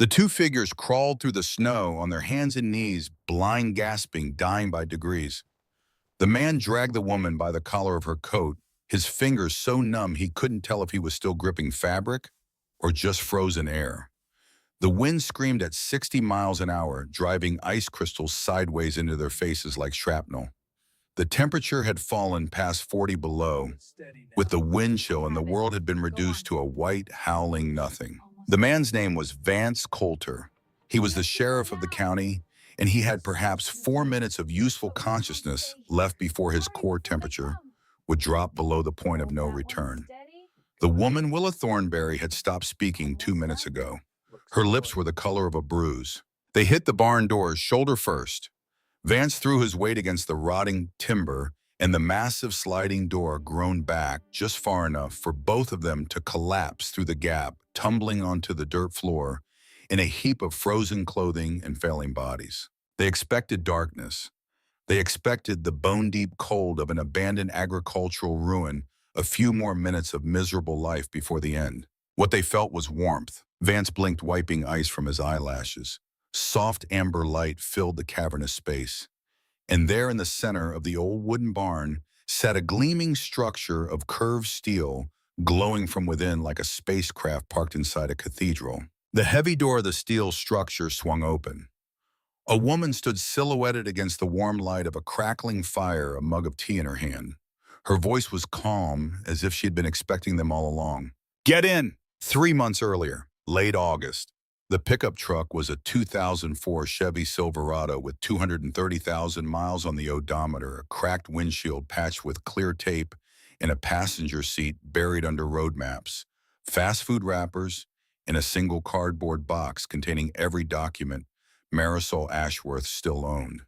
The two figures crawled through the snow on their hands and knees, blind gasping, dying by degrees. The man dragged the woman by the collar of her coat, his fingers so numb he couldn't tell if he was still gripping fabric or just frozen air. The wind screamed at 60 miles an hour, driving ice crystals sideways into their faces like shrapnel. The temperature had fallen past 40 below. With the wind chill, and the world had been reduced to a white, howling nothing. The man's name was Vance Coulter. He was the sheriff of the county, and he had perhaps 4 minutes of useful consciousness left before his core temperature would drop below the point of no return. The woman, Willa Thornberry, had stopped speaking 2 minutes ago. Her lips were the color of a bruise. They hit the barn doors shoulder first. Vance threw his weight against the rotting timber, and the massive sliding door groaned back just far enough for both of them to collapse through the gap, tumbling onto the dirt floor in a heap of frozen clothing and failing bodies. They expected darkness. They expected the bone-deep cold of an abandoned agricultural ruin, a few more minutes of miserable life before the end. What they felt was warmth. Vance blinked, wiping ice from his eyelashes. Soft amber light filled the cavernous space. And there in the center of the old wooden barn sat a gleaming structure of curved steel, glowing from within like a spacecraft parked inside a cathedral. The heavy door of the steel structure swung open. A woman stood silhouetted against the warm light of a crackling fire, a mug of tea in her hand. Her voice was calm, as if she had been expecting them all along. "Get in!" 3 months earlier, late August. The pickup truck was a 2004 Chevy Silverado with 230,000 miles on the odometer, a cracked windshield patched with clear tape, and a passenger seat buried under road maps, fast food wrappers, and a single cardboard box containing every document Marisol Ashworth still owned.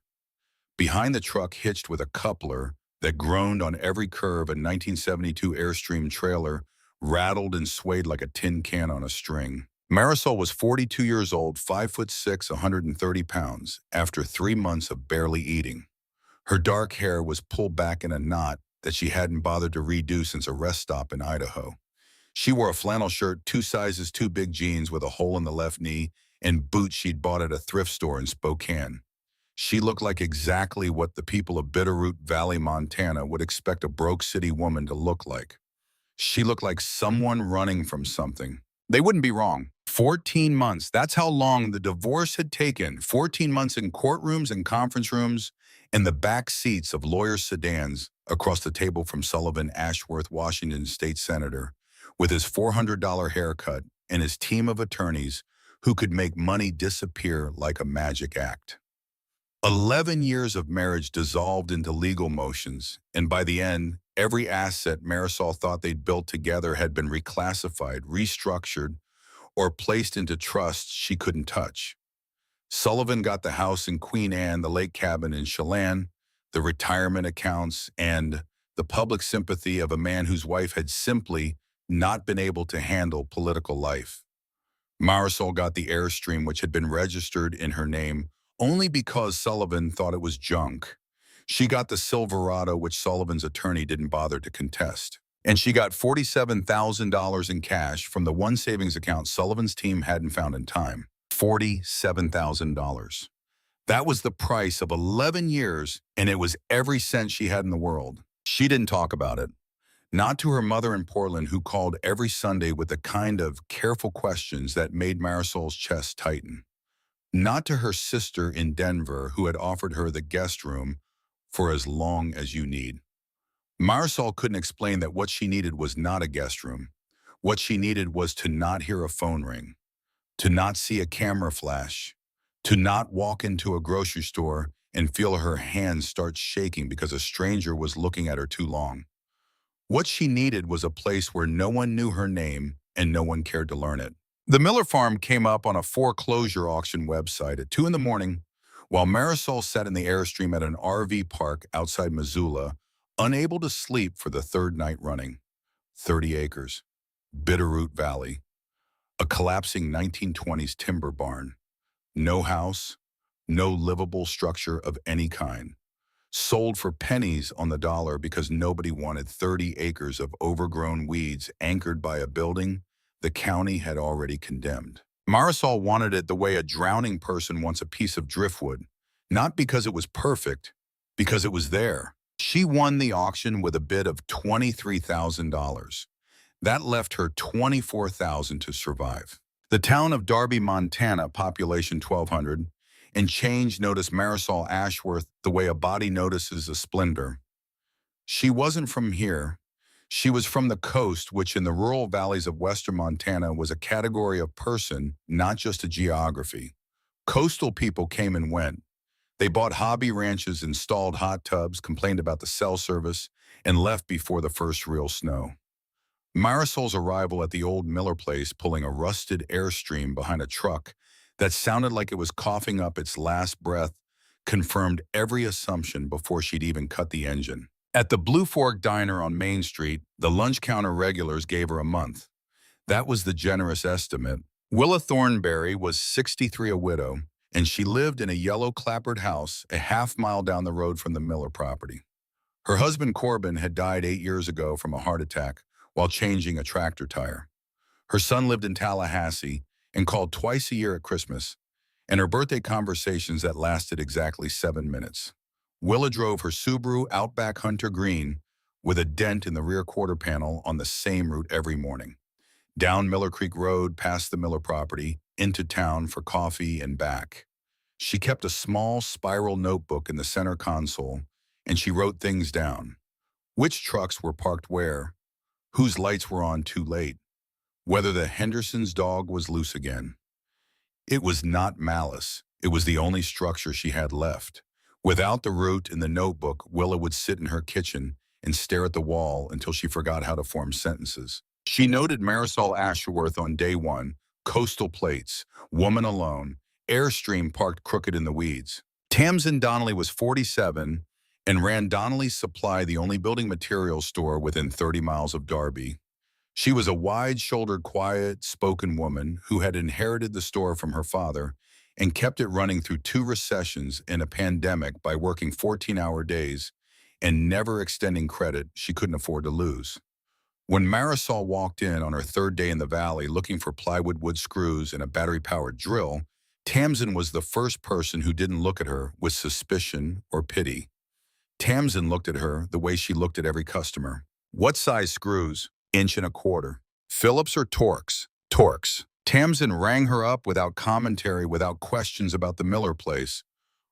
Behind the truck, hitched with a coupler that groaned on every curve, a 1972 Airstream trailer rattled and swayed like a tin can on a string. Marisol was 42 years old, 5'6", 130 pounds, after 3 months of barely eating. Her dark hair was pulled back in a knot that she hadn't bothered to redo since a rest stop in Idaho. She wore a flannel shirt, 2 sizes too big jeans with a hole in the left knee, and boots she'd bought at a thrift store in Spokane. She looked like exactly what the people of Bitterroot Valley, Montana would expect a broke city woman to look like. She looked like someone running from something. They wouldn't be wrong. 14 months, that's how long the divorce had taken. 14 months in courtrooms and conference rooms, and the back seats of lawyers' sedans across the table from Sullivan Ashworth, Washington state senator, with his $400 haircut and his team of attorneys who could make money disappear like a magic act. 11 years of marriage dissolved into legal motions, and by the end, every asset Marisol thought they'd built together had been reclassified, restructured, or placed into trusts she couldn't touch. Sullivan got the house in Queen Anne, the lake cabin in Chelan, the retirement accounts, and the public sympathy of a man whose wife had simply not been able to handle political life. Marisol got the Airstream, which had been registered in her name only because Sullivan thought it was junk. She got the Silverado, which Sullivan's attorney didn't bother to contest. And she got $47,000 in cash from the one savings account Sullivan's team hadn't found in time. $47,000. That was the price of 11 years, and it was every cent she had in the world. She didn't talk about it. Not to her mother in Portland, who called every Sunday with the kind of careful questions that made Marisol's chest tighten. Not to her sister in Denver, who had offered her the guest room for as long as you need. Marisol couldn't explain that what she needed was not a guest room. What she needed was to not hear a phone ring, to not see a camera flash, to not walk into a grocery store and feel her hands start shaking because a stranger was looking at her too long. What she needed was a place where no one knew her name and no one cared to learn it. The Miller farm came up on a foreclosure auction website at 2 in the morning while Marisol sat in the Airstream at an RV park outside Missoula, unable to sleep for the third night running. 30 acres, Bitterroot Valley, a collapsing 1920s timber barn. No house, no livable structure of any kind. Sold for pennies on the dollar because nobody wanted 30 acres of overgrown weeds anchored by a building the county had already condemned. Marisol wanted it the way a drowning person wants a piece of driftwood, not because it was perfect, because it was there. She won the auction with a bid of $23,000. That left her $24,000 to survive. The town of Darby, Montana, population 1,200, and change noticed Marisol Ashworth the way a body notices a splendor. She wasn't from here. She was from the coast, which in the rural valleys of western Montana was a category of person, not just a geography. Coastal people came and went. They bought hobby ranches, installed hot tubs, complained about the cell service, and left before the first real snow. Marisol's arrival at the old Miller place, pulling a rusted Airstream behind a truck that sounded like it was coughing up its last breath, confirmed every assumption before she'd even cut the engine. At the Blue Fork Diner on Main Street, the lunch counter regulars gave her a month. That was the generous estimate. Willa Thornberry was 63, a widow, and she lived in a yellow clapboard house a half-mile down the road from the Miller property. Her husband Corbin had died 8 years ago from a heart attack while changing a tractor tire. Her son lived in Tallahassee and called twice a year at Christmas, and her birthday conversations that lasted exactly 7 minutes. Willa drove her Subaru Outback Hunter Green with a dent in the rear quarter panel on the same route every morning. Down Miller Creek Road, past the Miller property, into town for coffee and back. She kept a small spiral notebook in the center console, and she wrote things down. Which trucks were parked where, whose lights were on too late, whether the Henderson's dog was loose again. It was not malice. It was the only structure she had left. Without the route in the notebook, Willa would sit in her kitchen and stare at the wall until she forgot how to form sentences. She noted Marisol Ashworth on day 1, coastal plates, woman alone, Airstream parked crooked in the weeds. Tamsin Donnelly was 47 and ran Donnelly's Supply, the only building materials store within 30 miles of Darby. She was a wide-shouldered, quiet-spoken woman who had inherited the store from her father and kept it running through 2 recessions and a pandemic by working 14-hour days and never extending credit she couldn't afford to lose. When Marisol walked in on her 3rd day in the valley looking for plywood wood screws and a battery-powered drill, Tamsin was the first person who didn't look at her with suspicion or pity. Tamsin looked at her the way she looked at every customer. What size screws? 1.25 inches. Phillips or Torx? Torx. Tamsin rang her up without commentary, without questions about the Miller place,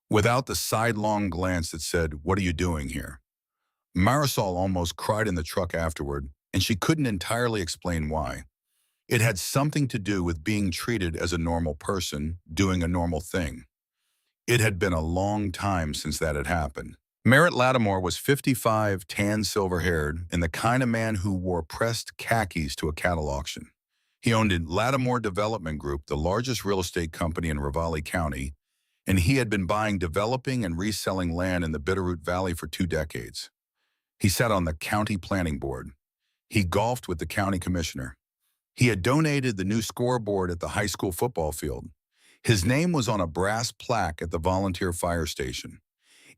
without the sidelong glance that said, "What are you doing here?" Marisol almost cried in the truck afterward, and she couldn't entirely explain why. It had something to do with being treated as a normal person, doing a normal thing. It had been a long time since that had happened. Merritt Lattimore was 55, tan, silver-haired, and the kind of man who wore pressed khakis to a cattle auction. He owned Lattimore Development Group, the largest real estate company in Ravalli County, and he had been buying, developing, and reselling land in the Bitterroot Valley for 2 decades. He sat on the county planning board. He golfed with the county commissioner. He had donated the new scoreboard at the high school football field. His name was on a brass plaque at the volunteer fire station.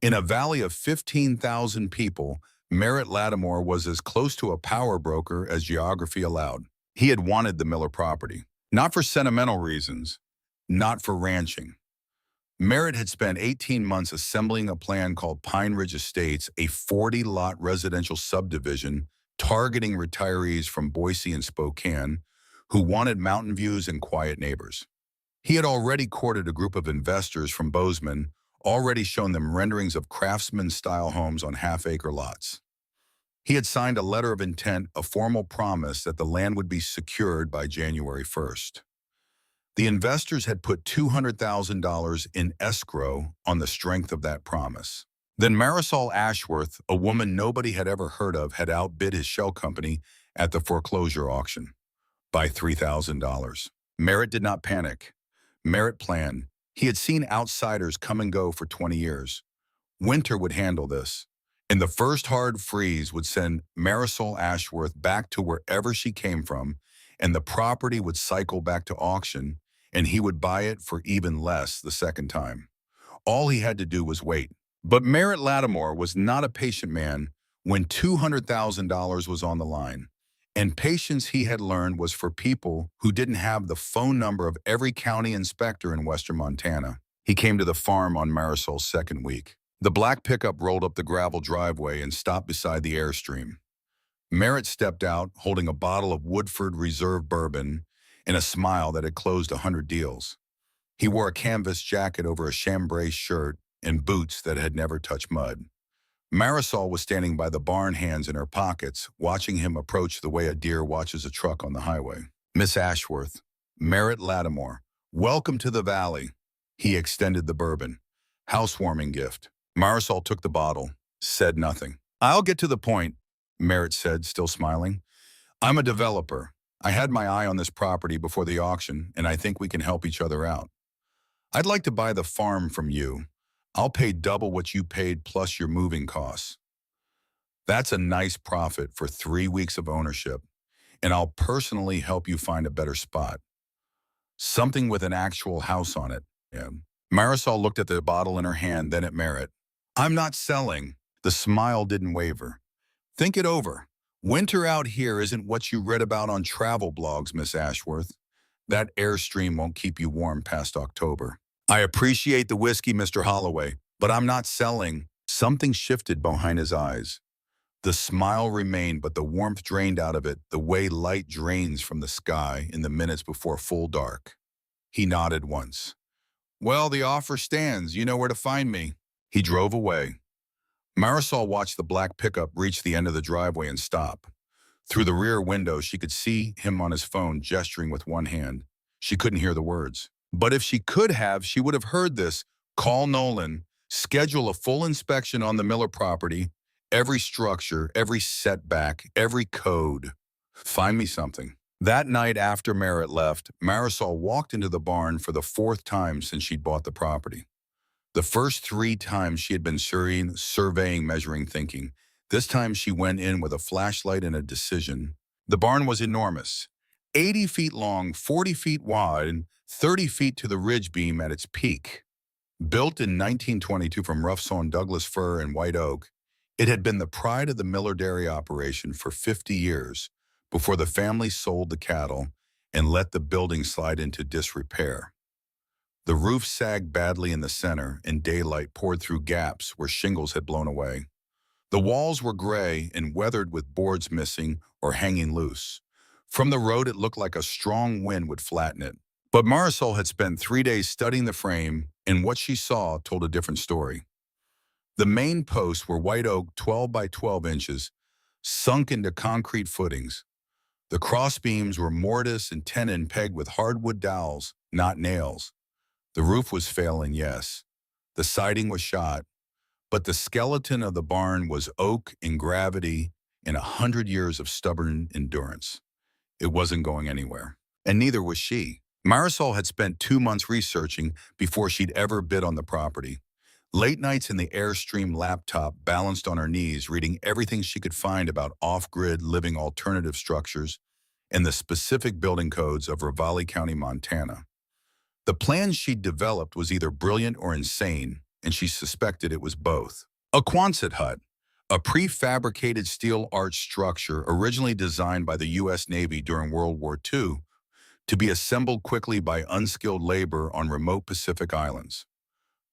In a valley of 15,000 people, Merritt Lattimore was as close to a power broker as geography allowed. He had wanted the Miller property, not for sentimental reasons, not for ranching. Merritt had spent 18 months assembling a plan called Pine Ridge Estates, a 40-lot residential subdivision targeting retirees from Boise and Spokane who wanted mountain views and quiet neighbors. He had already courted a group of investors from Bozeman, already shown them renderings of craftsman-style homes on half-acre lots. He had signed a letter of intent, a formal promise that the land would be secured by January 1st. The investors had put $200,000 in escrow on the strength of that promise. Then Marisol Ashworth, a woman nobody had ever heard of, had outbid his shell company at the foreclosure auction by $3,000. Merritt did not panic. Merritt planned. He had seen outsiders come and go for 20 years. Winter would handle this, and the first hard freeze would send Marisol Ashworth back to wherever she came from, and the property would cycle back to auction, and he would buy it for even less the second time. All he had to do was wait. But Merritt Lattimore was not a patient man when $200,000 was on the line, And patience, he had learned, was for people who didn't have the phone number of every county inspector in western Montana. He came to the farm on Marisol's second week. The black pickup rolled up the gravel driveway and stopped beside the Airstream. Merritt stepped out, holding a bottle of Woodford Reserve bourbon and a smile that had closed 100 deals. He wore a canvas jacket over a chambray shirt and boots that had never touched mud. Marisol was standing by the barn, hands in her pockets, watching him approach the way a deer watches a truck on the highway. Miss Ashworth, Merritt Lattimore, welcome to the valley. He extended the bourbon. Housewarming gift. Marisol took the bottle, said nothing. I'll get to the point, Merritt said, still smiling. I'm a developer. I had my eye on this property before the auction, and I think we can help each other out. I'd like to buy the farm from you. I'll pay double what you paid plus your moving costs. That's a nice profit for 3 weeks of ownership, and I'll personally help you find a better spot. Something with an actual house on it. Yeah. Marisol looked at the bottle in her hand, then at Merritt. I'm not selling. The smile didn't waver. Think it over. Winter out here isn't what you read about on travel blogs, Miss Ashworth. That Airstream won't keep you warm past October. I appreciate the whiskey, Mr. Holloway, but I'm not selling. Something shifted behind his eyes. The smile remained, but the warmth drained out of it the way light drains from the sky in the minutes before full dark. He nodded once. Well, the offer stands. You know where to find me. He drove away. Marisol watched the black pickup reach the end of the driveway and stop. Through the rear window, she could see him on his phone gesturing with one hand. She couldn't hear the words. But if she could have, she would have heard this. Call Nolan. Schedule a full inspection on the Miller property. Every structure, every setback, every code. Find me something. That night after Merritt left, Marisol walked into the barn for the 4th time since she'd bought the property. The first 3 times she had been surveying, measuring, thinking. This time she went in with a flashlight and a decision. The barn was enormous. 80 feet long, 40 feet wide, and 30 feet to the ridge beam at its peak. Built in 1922 from rough-sawn Douglas fir and white oak, it had been the pride of the Miller dairy operation for 50 years before the family sold the cattle and let the building slide into disrepair. The roof sagged badly in the center, and daylight poured through gaps where shingles had blown away. The walls were gray and weathered with boards missing or hanging loose. From the road, it looked like a strong wind would flatten it. But Marisol had spent 3 days studying the frame, and what she saw told a different story. The main posts were white oak, 12 by 12 inches, sunk into concrete footings. The cross beams were mortise and tenon pegged with hardwood dowels, not nails. The roof was failing, yes. The siding was shot, but the skeleton of the barn was oak in gravity and 100 years of stubborn endurance. It wasn't going anywhere, and neither was she. Marisol had spent 2 months researching before she'd ever bid on the property. Late nights in the Airstream laptop balanced on her knees, reading everything she could find about off-grid living alternative structures and the specific building codes of Ravalli County, Montana. The plan she'd developed was either brilliant or insane, and she suspected it was both. A Quonset hut, a prefabricated steel arch structure originally designed by the U.S. Navy during World War II to be assembled quickly by unskilled labor on remote Pacific islands.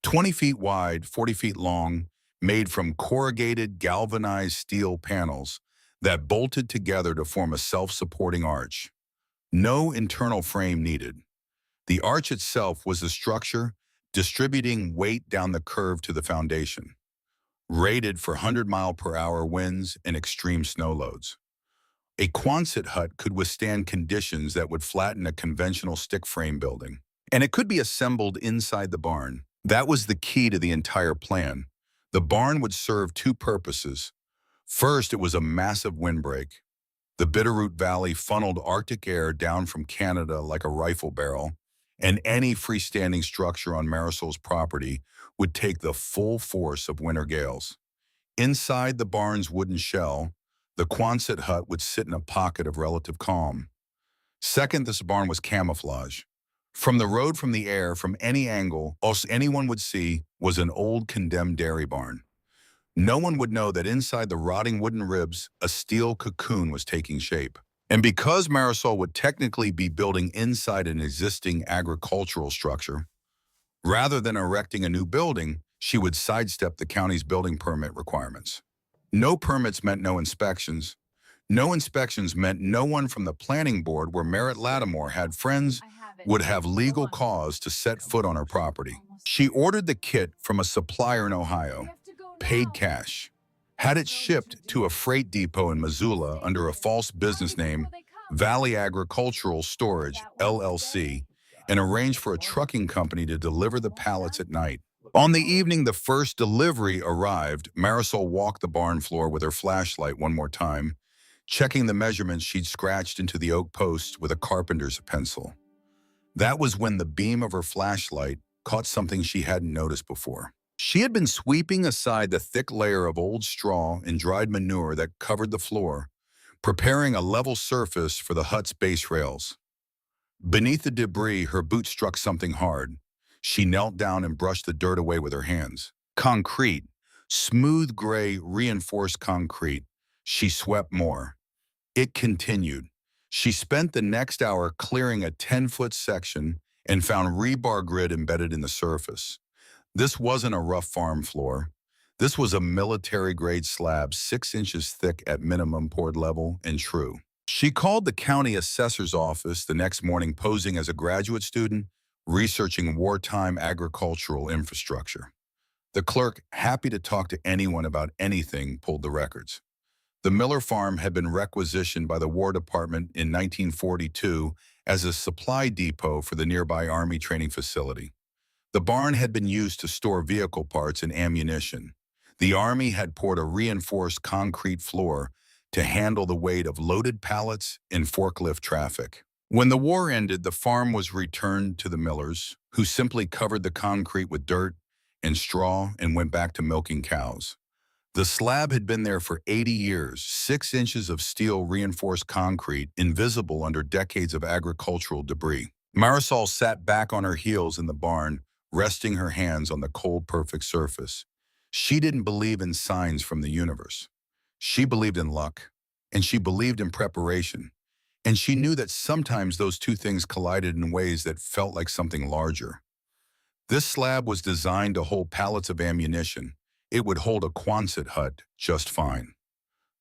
20 feet wide, 40 feet long, made from corrugated galvanized steel panels that bolted together to form a self-supporting arch. No internal frame needed. The arch itself was the structure, distributing weight down the curve to the foundation, rated for 100-mile-per-hour winds and extreme snow loads. A Quonset hut could withstand conditions that would flatten a conventional stick frame building, and it could be assembled inside the barn. That was the key to the entire plan. The barn would serve 2 purposes. First, it was a massive windbreak. The Bitterroot Valley funneled Arctic air down from Canada like a rifle barrel, and any freestanding structure on Marisol's property would take the full force of winter gales. Inside the barn's wooden shell, the Quonset hut would sit in a pocket of relative calm. Second, this barn was camouflage. From the road, from the air, from any angle, all anyone would see was an old condemned dairy barn. No one would know that inside the rotting wooden ribs, a steel cocoon was taking shape. And because Marisol would technically be building inside an existing agricultural structure, rather than erecting a new building, she would sidestep the county's building permit requirements. No permits meant no inspections. No inspections meant no one from the planning board where Merritt Lattimore had friends would have legal cause to set foot on her property. She ordered the kit from a supplier in Ohio, paid cash, had it shipped to a freight depot in Missoula under a false business name, Valley Agricultural Storage, LLC, and arranged for a trucking company to deliver the pallets at night. On the evening the first delivery arrived, Marisol walked the barn floor with her flashlight one more time, checking the measurements she'd scratched into the oak posts with a carpenter's pencil. That was when the beam of her flashlight caught something she hadn't noticed before. She had been sweeping aside the thick layer of old straw and dried manure that covered the floor, preparing a level surface for the hut's base rails. Beneath the debris, her boot struck something hard. She knelt down and brushed the dirt away with her hands. Concrete, smooth gray reinforced concrete. She swept more. It continued. She spent the next hour clearing a 10-foot section and found rebar grid embedded in the surface. This wasn't a rough farm floor. This was a military-grade slab 6 inches thick at minimum, poured level and true. She called the county assessor's office the next morning, posing as a graduate student researching wartime agricultural infrastructure. The clerk, happy to talk to anyone about anything, pulled the records. The Miller farm had been requisitioned by the War Department in 1942 as a supply depot for the nearby Army training facility. The barn had been used to store vehicle parts and ammunition. The Army had poured a reinforced concrete floor to handle the weight of loaded pallets in forklift traffic. When the war ended, the farm was returned to the Millers, who simply covered the concrete with dirt and straw and went back to milking cows. The slab had been there for 80 years, 6 inches of steel reinforced concrete, invisible under decades of agricultural debris. Marisol sat back on her heels in the barn, resting her hands on the cold, perfect surface. She didn't believe in signs from the universe. She believed in luck, and she believed in preparation. And she knew that sometimes those two things collided in ways that felt like something larger. This slab was designed to hold pallets of ammunition. It would hold a Quonset hut just fine.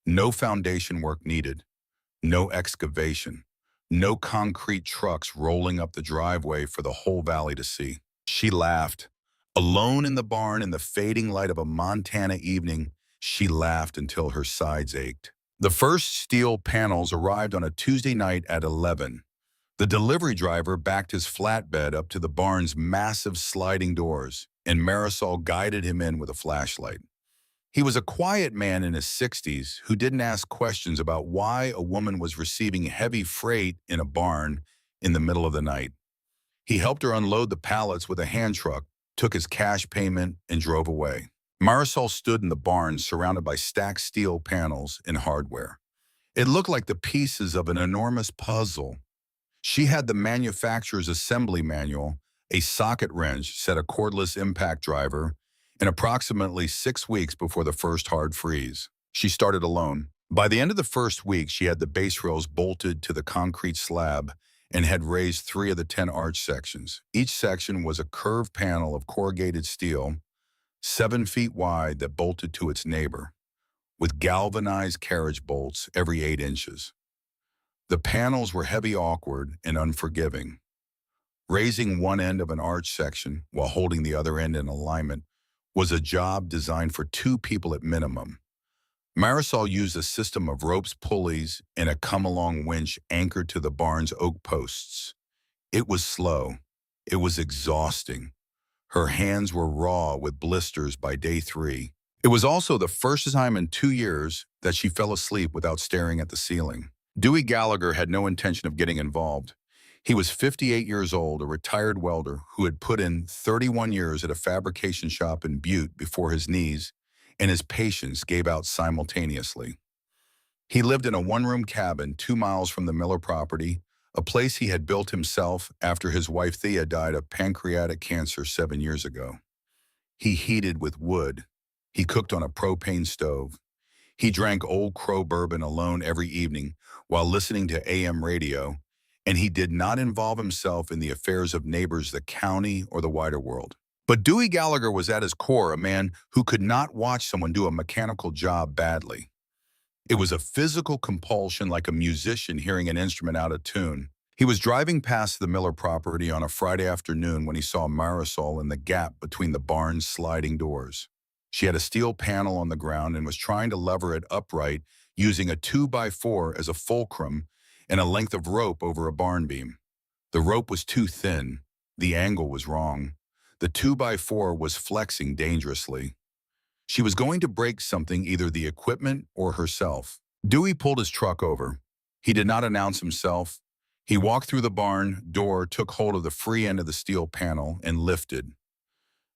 No foundation work needed. No excavation. No concrete trucks rolling up the driveway for the whole valley to see. She laughed. Alone in the barn in the fading light of a Montana evening, she laughed until her sides ached. The first steel panels arrived on a Tuesday night at 11. The delivery driver backed his flatbed up to the barn's massive sliding doors, and Marisol guided him in with a flashlight. He was a quiet man in his 60s who didn't ask questions about why a woman was receiving heavy freight in a barn in the middle of the night. He helped her unload the pallets with a hand truck, took his cash payment, and drove away. Marisol stood in the barn surrounded by stacked steel panels and hardware. It looked like the pieces of an enormous puzzle. She had the manufacturer's assembly manual, a socket wrench, set a cordless impact driver, and approximately 6 weeks before the first hard freeze. She started alone. By the end of the first week, she had the base rails bolted to the concrete slab and had raised 3 of the 10 arch sections. Each section was a curved panel of corrugated steel, 7 feet wide, that bolted to its neighbor, with galvanized carriage bolts every 8 inches. The panels were heavy, awkward, and unforgiving. Raising one end of an arch section while holding the other end in alignment was a job designed for 2 people at minimum. Marisol used a system of ropes, pulleys, and a come-along winch anchored to the barn's oak posts. It was slow. It was exhausting. Her hands were raw with blisters by day 3. It was also the first time in 2 years that she fell asleep without staring at the ceiling. Dewey Gallagher had no intention of getting involved. He was 58 years old, a retired welder who had put in 31 years at a fabrication shop in Butte before his knees and his patience gave out simultaneously. He lived in a one-room cabin 2 miles from the Miller property, a place he had built himself after his wife Thea died of pancreatic cancer 7 years ago. He heated with wood. He cooked on a propane stove. He drank Old Crow bourbon alone every evening while listening to AM radio, and he did not involve himself in the affairs of neighbors, the county, or the wider world. But Dewey Gallagher was at his core a man who could not watch someone do a mechanical job badly. It was a physical compulsion like a musician hearing an instrument out of tune. He was driving past the Miller property on a Friday afternoon when he saw Marisol in the gap between the barn's sliding doors. She had a steel panel on the ground and was trying to lever it upright using a 2x4 as a fulcrum and a length of rope over a barn beam. The rope was too thin. The angle was wrong. The 2x4 was flexing dangerously. She was going to break something, either the equipment or herself. Dewey pulled his truck over. He did not announce himself. He walked through the barn door, took hold of the free end of the steel panel, and lifted.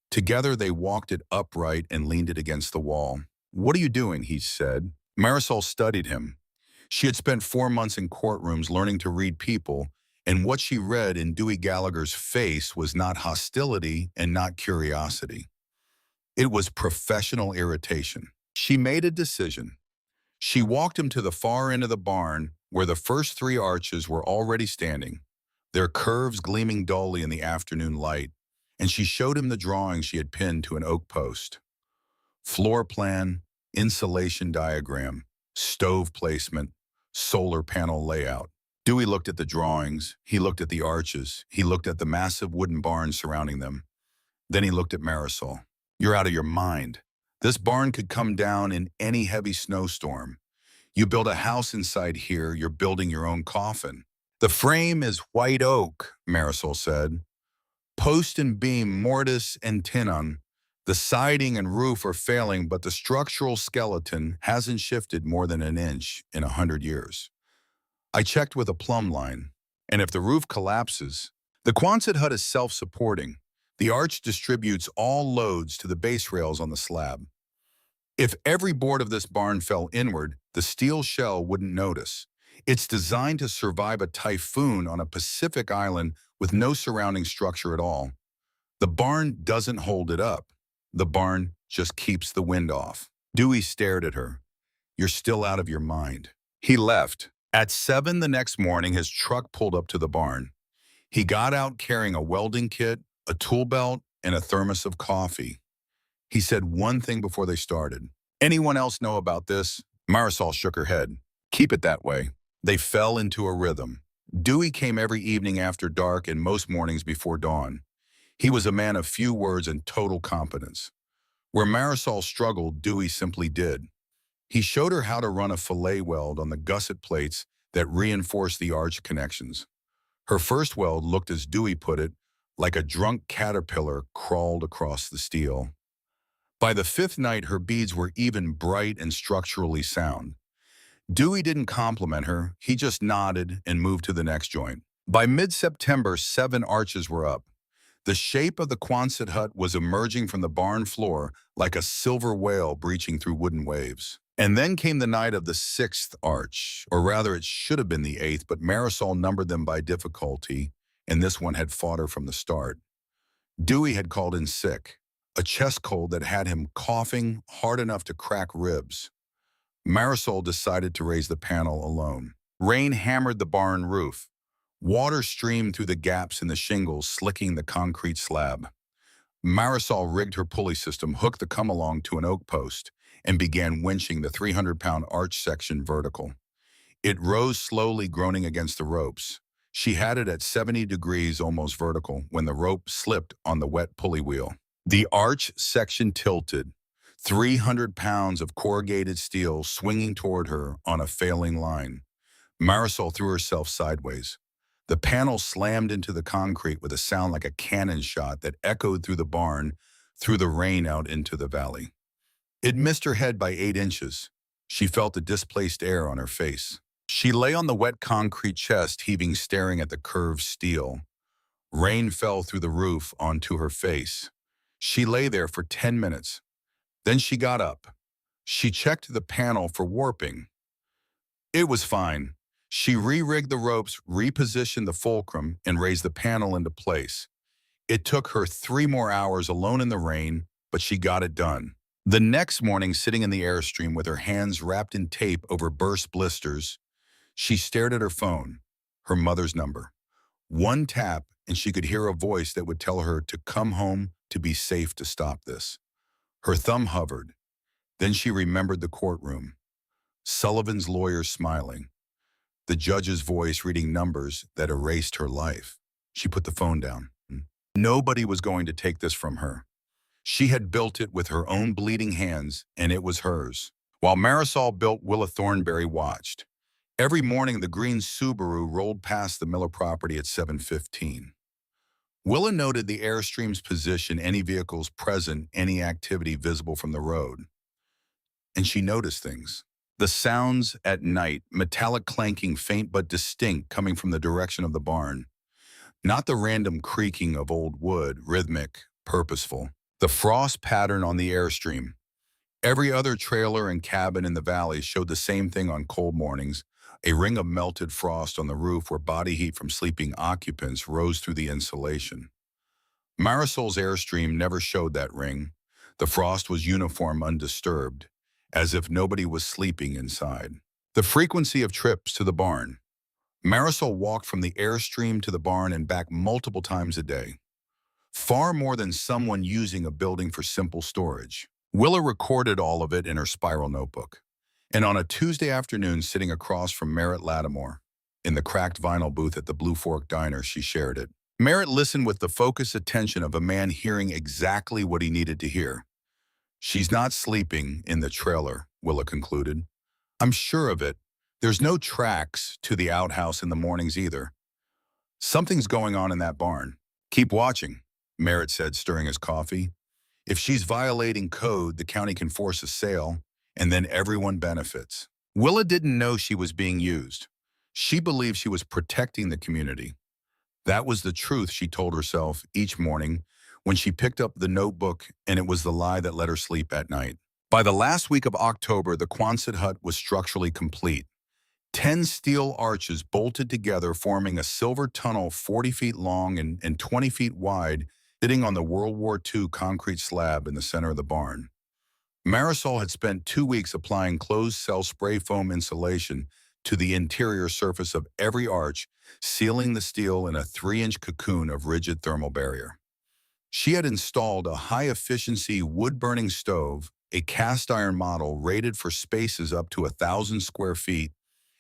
Together, they walked it upright and leaned it against the wall. "What are you doing?" he said. Marisol studied him. She had spent 4 months in courtrooms learning to read people, and what she read in Dewey Gallagher's face was not hostility and not curiosity. It was professional irritation. She made a decision. She walked him to the far end of the barn where the first 3 arches were already standing, their curves gleaming dully in the afternoon light, and she showed him the drawings she had pinned to an oak post. Floor plan, insulation diagram, stove placement, solar panel layout. Dewey looked at the drawings, he looked at the arches, he looked at the massive wooden barn surrounding them. Then he looked at Marisol. "You're out of your mind. This barn could come down in any heavy snowstorm. You build a house inside here, you're building your own coffin." "The frame is white oak," Marisol said. "Post and beam, mortise and tenon. The siding and roof are failing, but the structural skeleton hasn't shifted more than an inch in 100 years. I checked with a plumb line, and if the roof collapses, the Quonset hut is self-supporting. The arch distributes all loads to the base rails on the slab. If every board of this barn fell inward, the steel shell wouldn't notice. It's designed to survive a typhoon on a Pacific island with no surrounding structure at all. The barn doesn't hold it up. The barn just keeps the wind off." Dewey stared at her. "You're still out of your mind." He left. At 7 the next morning, his truck pulled up to the barn. He got out carrying a welding kit, a tool belt, and a thermos of coffee. He said one thing before they started. "Anyone else know about this?" Marisol shook her head. "Keep it that way." They fell into a rhythm. Dewey came every evening after dark and most mornings before dawn. He was a man of few words and total competence. Where Marisol struggled, Dewey simply did. He showed her how to run a fillet weld on the gusset plates that reinforced the arch connections. Her first weld looked, as Dewey put it, like a drunk caterpillar crawled across the steel. By the 5th night, her beads were even, bright, and structurally sound. Dewey didn't compliment her, he just nodded and moved to the next joint. By mid-September, 7 arches were up. The shape of the Quonset hut was emerging from the barn floor like a silver whale breaching through wooden waves. And then came the night of the 6th arch, or rather it should have been the 8th, but Marisol numbered them by difficulty, and this one had fought her from the start. Dewey had called in sick, a chest cold that had him coughing hard enough to crack ribs. Marisol decided to raise the panel alone. Rain hammered the barn roof. Water streamed through the gaps in the shingles, slicking the concrete slab. Marisol rigged her pulley system, hooked the come-along to an oak post, and began winching the 300-pound arch section vertical. It rose slowly, groaning against the ropes. She had it at 70 degrees, almost vertical, when the rope slipped on the wet pulley wheel. The arch section tilted, 300 pounds of corrugated steel swinging toward her on a failing line. Marisol threw herself sideways. The panel slammed into the concrete with a sound like a cannon shot that echoed through the barn, through the rain out into the valley. It missed her head by 8 inches. She felt the displaced air on her face. She lay on the wet concrete chest, heaving, staring at the curved steel. Rain fell through the roof onto her face. She lay there for 10 minutes. Then she got up. She checked the panel for warping. It was fine. She re-rigged the ropes, repositioned the fulcrum, and raised the panel into place. It took her 3 more hours alone in the rain, but she got it done. The next morning, sitting in the Airstream with her hands wrapped in tape over burst blisters, she stared at her phone, her mother's number. One tap, and she could hear a voice that would tell her to come home, to be safe, to stop this. Her thumb hovered. Then she remembered the courtroom. Sullivan's lawyer smiling. The judge's voice reading numbers that erased her life. She put the phone down. Nobody was going to take this from her. She had built it with her own bleeding hands, and it was hers. While Marisol built, Willa Thornberry watched. Every morning, the green Subaru rolled past the Miller property at 7:15. Willa noted the Airstream's position, any vehicles present, any activity visible from the road. And she noticed things. The sounds at night, metallic clanking, faint but distinct, coming from the direction of the barn. Not the random creaking of old wood, rhythmic, purposeful. The frost pattern on the Airstream. Every other trailer and cabin in the valley showed the same thing on cold mornings, a ring of melted frost on the roof where body heat from sleeping occupants rose through the insulation. Marisol's Airstream never showed that ring. The frost was uniform, undisturbed, as if nobody was sleeping inside. The frequency of trips to the barn. Marisol walked from the Airstream to the barn and back multiple times a day. Far more than someone using a building for simple storage. Willa recorded all of it in her spiral notebook. And on a Tuesday afternoon, sitting across from Merritt Lattimore, in the cracked vinyl booth at the Blue Fork Diner, she shared it. Merritt listened with the focused attention of a man hearing exactly what he needed to hear. She's not sleeping in the trailer, Willa concluded. I'm sure of it. There's no tracks to the outhouse in the mornings either. Something's going on in that barn. Keep watching, Merritt said, stirring his coffee. If she's violating code, the county can force a sale, and then everyone benefits. Willa didn't know she was being used. She believed she was protecting the community. That was the truth she told herself each morning when she picked up the notebook, and it was the lie that let her sleep at night. By the last week of October, the Quonset hut was structurally complete. 10 steel arches bolted together, forming a silver tunnel 40 feet long and 20 feet wide, sitting on the World War II concrete slab in the center of the barn. Marisol had spent 2 weeks applying closed-cell spray foam insulation to the interior surface of every arch, sealing the steel in a 3-inch cocoon of rigid thermal barrier. She had installed a high-efficiency wood-burning stove, a cast-iron model rated for spaces up to 1,000 square feet,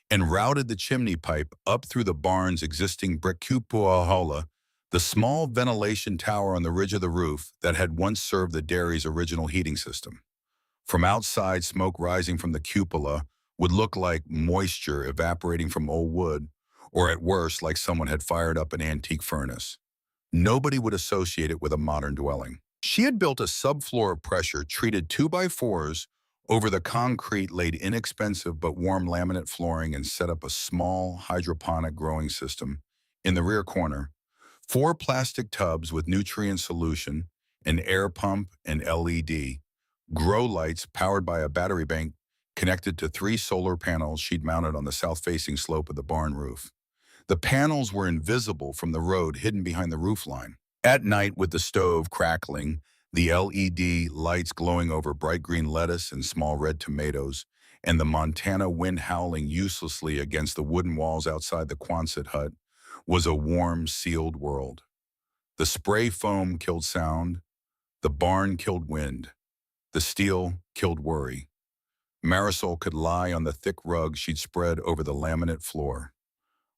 and routed the chimney pipe up through the barn's existing brick cupola, the small ventilation tower on the ridge of the roof that had once served the dairy's original heating system. From outside, smoke rising from the cupola would look like moisture evaporating from old wood, or at worst, like someone had fired up an antique furnace. Nobody would associate it with a modern dwelling. She had built a subfloor pressure-treated 2x4s over the concrete, laid inexpensive but warm laminate flooring, and set up a small hydroponic growing system. In the rear corner, 4 plastic tubs with nutrient solution, an air pump, and LED, grow lights powered by a battery bank connected to 3 solar panels she'd mounted on the south-facing slope of the barn roof. The panels were invisible from the road, hidden behind the roofline. At night, with the stove crackling, the LED lights glowing over bright green lettuce and small red tomatoes, and the Montana wind howling uselessly against the wooden walls outside the Quonset hut, was a warm, sealed world. The spray foam killed sound. The barn killed wind. The steel killed worry. Marisol could lie on the thick rug she'd spread over the laminate floor,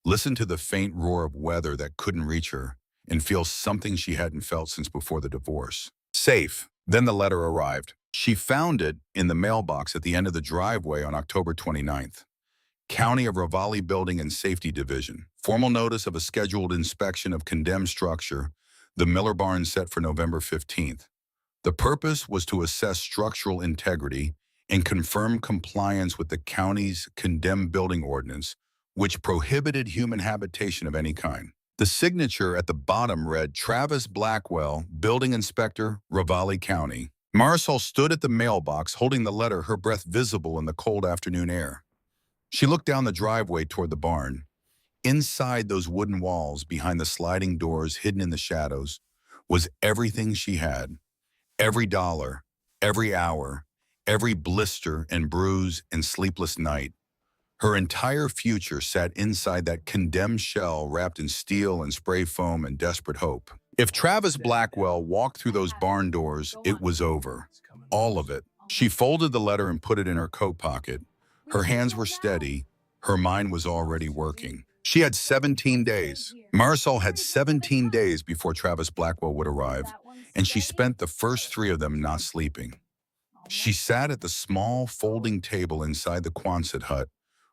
listen to the faint roar of weather that couldn't reach her, and feel something she hadn't felt since before the divorce. Safe. Then the letter arrived. She found it in the mailbox at the end of the driveway on October 29th. County of Ravalli Building and Safety Division. Formal notice of a scheduled inspection of condemned structure, the Miller barn set for November 15th. The purpose was to assess structural integrity and confirm compliance with the county's condemned building ordinance, which prohibited human habitation of any kind. The signature at the bottom read, Travis Blackwell, Building Inspector, Ravalli County. Marisol stood at the mailbox holding the letter, her breath visible in the cold afternoon air. She looked down the driveway toward the barn. Inside those wooden walls, behind the sliding doors hidden in the shadows, was everything she had. Every dollar, Every hour, every blister and bruise and sleepless night, her entire future sat inside that condemned shell wrapped in steel and spray foam and desperate hope. If Travis Blackwell walked through those barn doors, it was over. All of it. She folded the letter and put it in her coat pocket. Her hands were steady. Her mind was already working. She had 17 days. Marisol had 17 days before Travis Blackwell would arrive, and she spent the first 3 of them not sleeping. She sat at the small folding table inside the Quonset hut,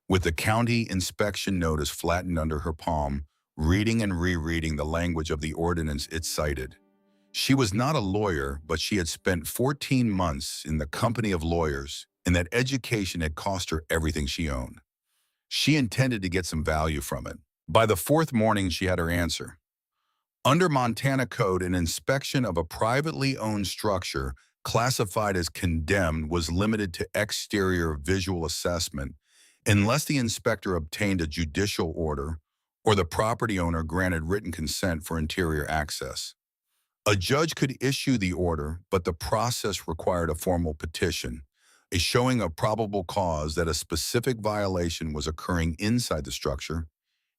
with the county inspection notice flattened under her palm, reading and rereading the language of the ordinance it cited. She was not a lawyer, but she had spent 14 months in the company of lawyers, and that education had cost her everything she owned. She intended to get some value from it. By the 4th morning, she had her answer. Under Montana Code, an inspection of a privately owned structure classified as condemned was limited to exterior visual assessment unless the inspector obtained a judicial order or the property owner granted written consent for interior access. A judge could issue the order, but the process required a formal petition, a showing of probable cause that a specific violation was occurring inside the structure,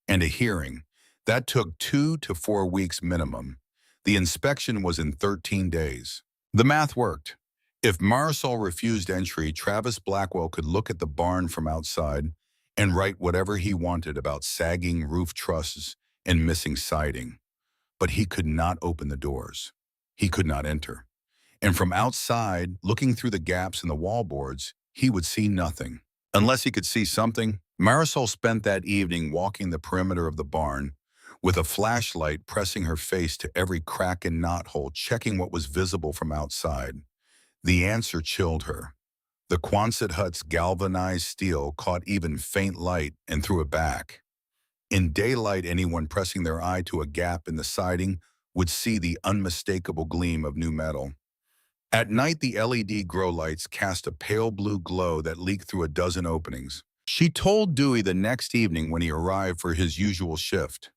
and a hearing. That took 2 to 4 weeks minimum. The inspection was in 13 days. The math worked. If Marisol refused entry, Travis Blackwell could look at the barn from outside and write whatever he wanted about sagging roof trusses and missing siding. But he could not open the doors. He could not enter. And from outside, looking through the gaps in the wallboards, he would see nothing. Unless he could see something, Marisol spent that evening walking the perimeter of the barn, with a flashlight pressing her face to every crack and knothole, checking what was visible from outside. The answer chilled her. The Quonset hut's galvanized steel caught even faint light and threw it back. In daylight, anyone pressing their eye to a gap in the siding would see the unmistakable gleam of new metal. At night, the LED grow lights cast a pale blue glow that leaked through a dozen openings. She told Dewey the next evening when he arrived for his usual shift.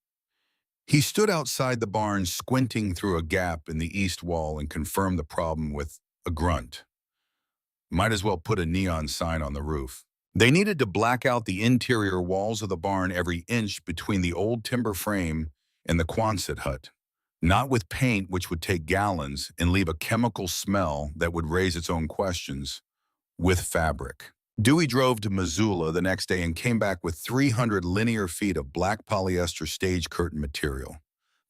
He stood outside the barn, squinting through a gap in the east wall, and confirmed the problem with a grunt. Might as well put a neon sign on the roof. They needed to black out the interior walls of the barn every inch between the old timber frame and the Quonset hut. Not with paint, which would take gallons and leave a chemical smell that would raise its own questions. With fabric. Dewey drove to Missoula the next day and came back with 300 linear feet of black polyester stage curtain material,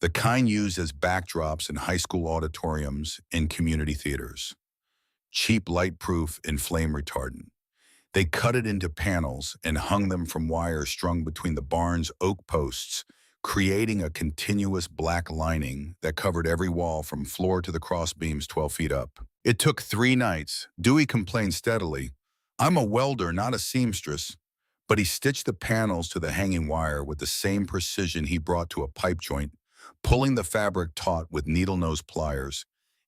the kind used as backdrops in high school auditoriums and community theaters. Cheap, light-proof, and flame retardant. They cut it into panels and hung them from wires strung between the barn's oak posts, creating a continuous black lining that covered every wall from floor to the crossbeams 12 feet up. It took 3 nights. Dewey complained steadily. "I'm a welder, not a seamstress," but he stitched the panels to the hanging wire with the same precision he brought to a pipe joint, pulling the fabric taut with needle-nose pliers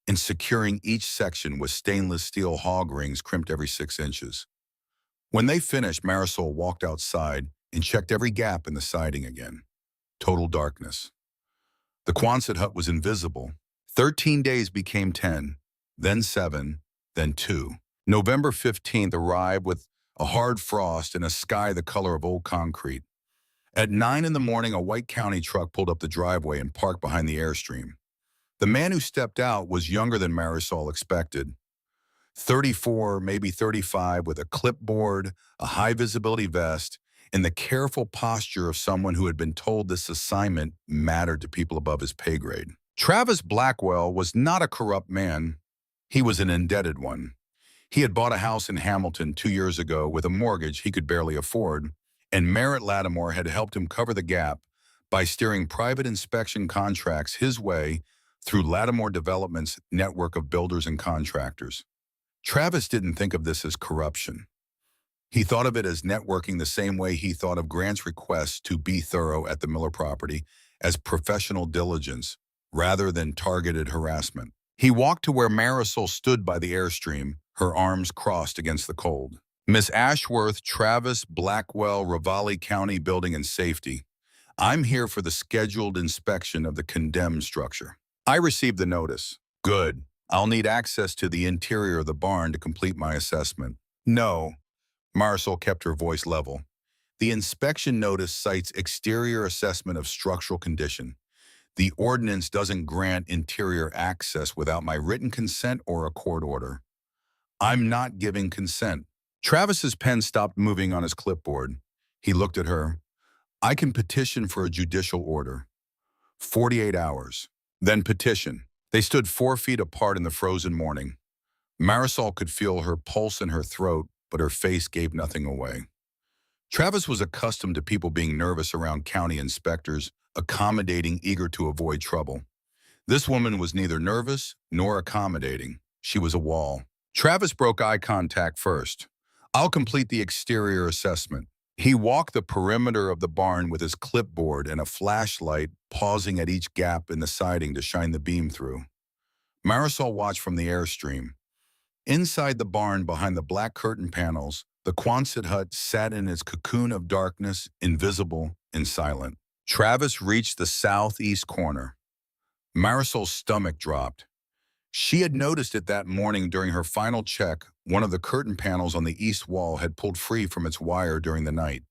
and securing each section with stainless steel hog rings crimped every 6 inches. When they finished, Marisol walked outside and checked every gap in the siding again. Total darkness. The Quonset hut was invisible. 13 days became 10, then 7, then 2. November 15th arrived with a hard frost and a sky the color of old concrete. At 9 in the morning, a white county truck pulled up the driveway and parked behind the Airstream. The man who stepped out was younger than Marisol expected. 34, maybe 35, with a clipboard, a high-visibility vest, and the careful posture of someone who had been told this assignment mattered to people above his pay grade. Travis Blackwell was not a corrupt man. He was an indebted one. He had bought a house in Hamilton 2 years ago with a mortgage he could barely afford, and Merritt Lattimore had helped him cover the gap by steering private inspection contracts his way through Lattimore Development's network of builders and contractors. Travis didn't think of this as corruption. He thought of it as networking the same way he thought of Grant's request to be thorough at the Miller property as professional diligence rather than targeted harassment. He walked to where Marisol stood by the Airstream, her arms crossed against the cold. "Miss Ashworth, Travis Blackwell, Ravalli County Building and Safety. I'm here for the scheduled inspection of the condemned structure." "I received the notice." "Good. I'll need access to the interior of the barn to complete my assessment. No, Marisol kept her voice level. The inspection notice cites exterior assessment of structural condition. The ordinance doesn't grant interior access without my written consent or a court order. I'm not giving consent. Travis's pen stopped moving on his clipboard. He looked at her. I can petition for a judicial order. 48 hours. Then petition. They stood 4 feet apart in the frozen morning. Marisol could feel her pulse in her throat, but her face gave nothing away. Travis was accustomed to people being nervous around county inspectors, accommodating, eager to avoid trouble. This woman was neither nervous nor accommodating. She was a wall. Travis broke eye contact first. I'll complete the exterior assessment. He walked the perimeter of the barn with his clipboard and a flashlight, pausing at each gap in the siding to shine the beam through. Marisol watched from the airstream. Inside the barn, behind the black curtain panels, the Quonset hut sat in its cocoon of darkness, invisible and silent. Travis reached the southeast corner. Marisol's stomach dropped. She had noticed it that morning during her final check. One of the curtain panels on the east wall had pulled free from its wire during the night.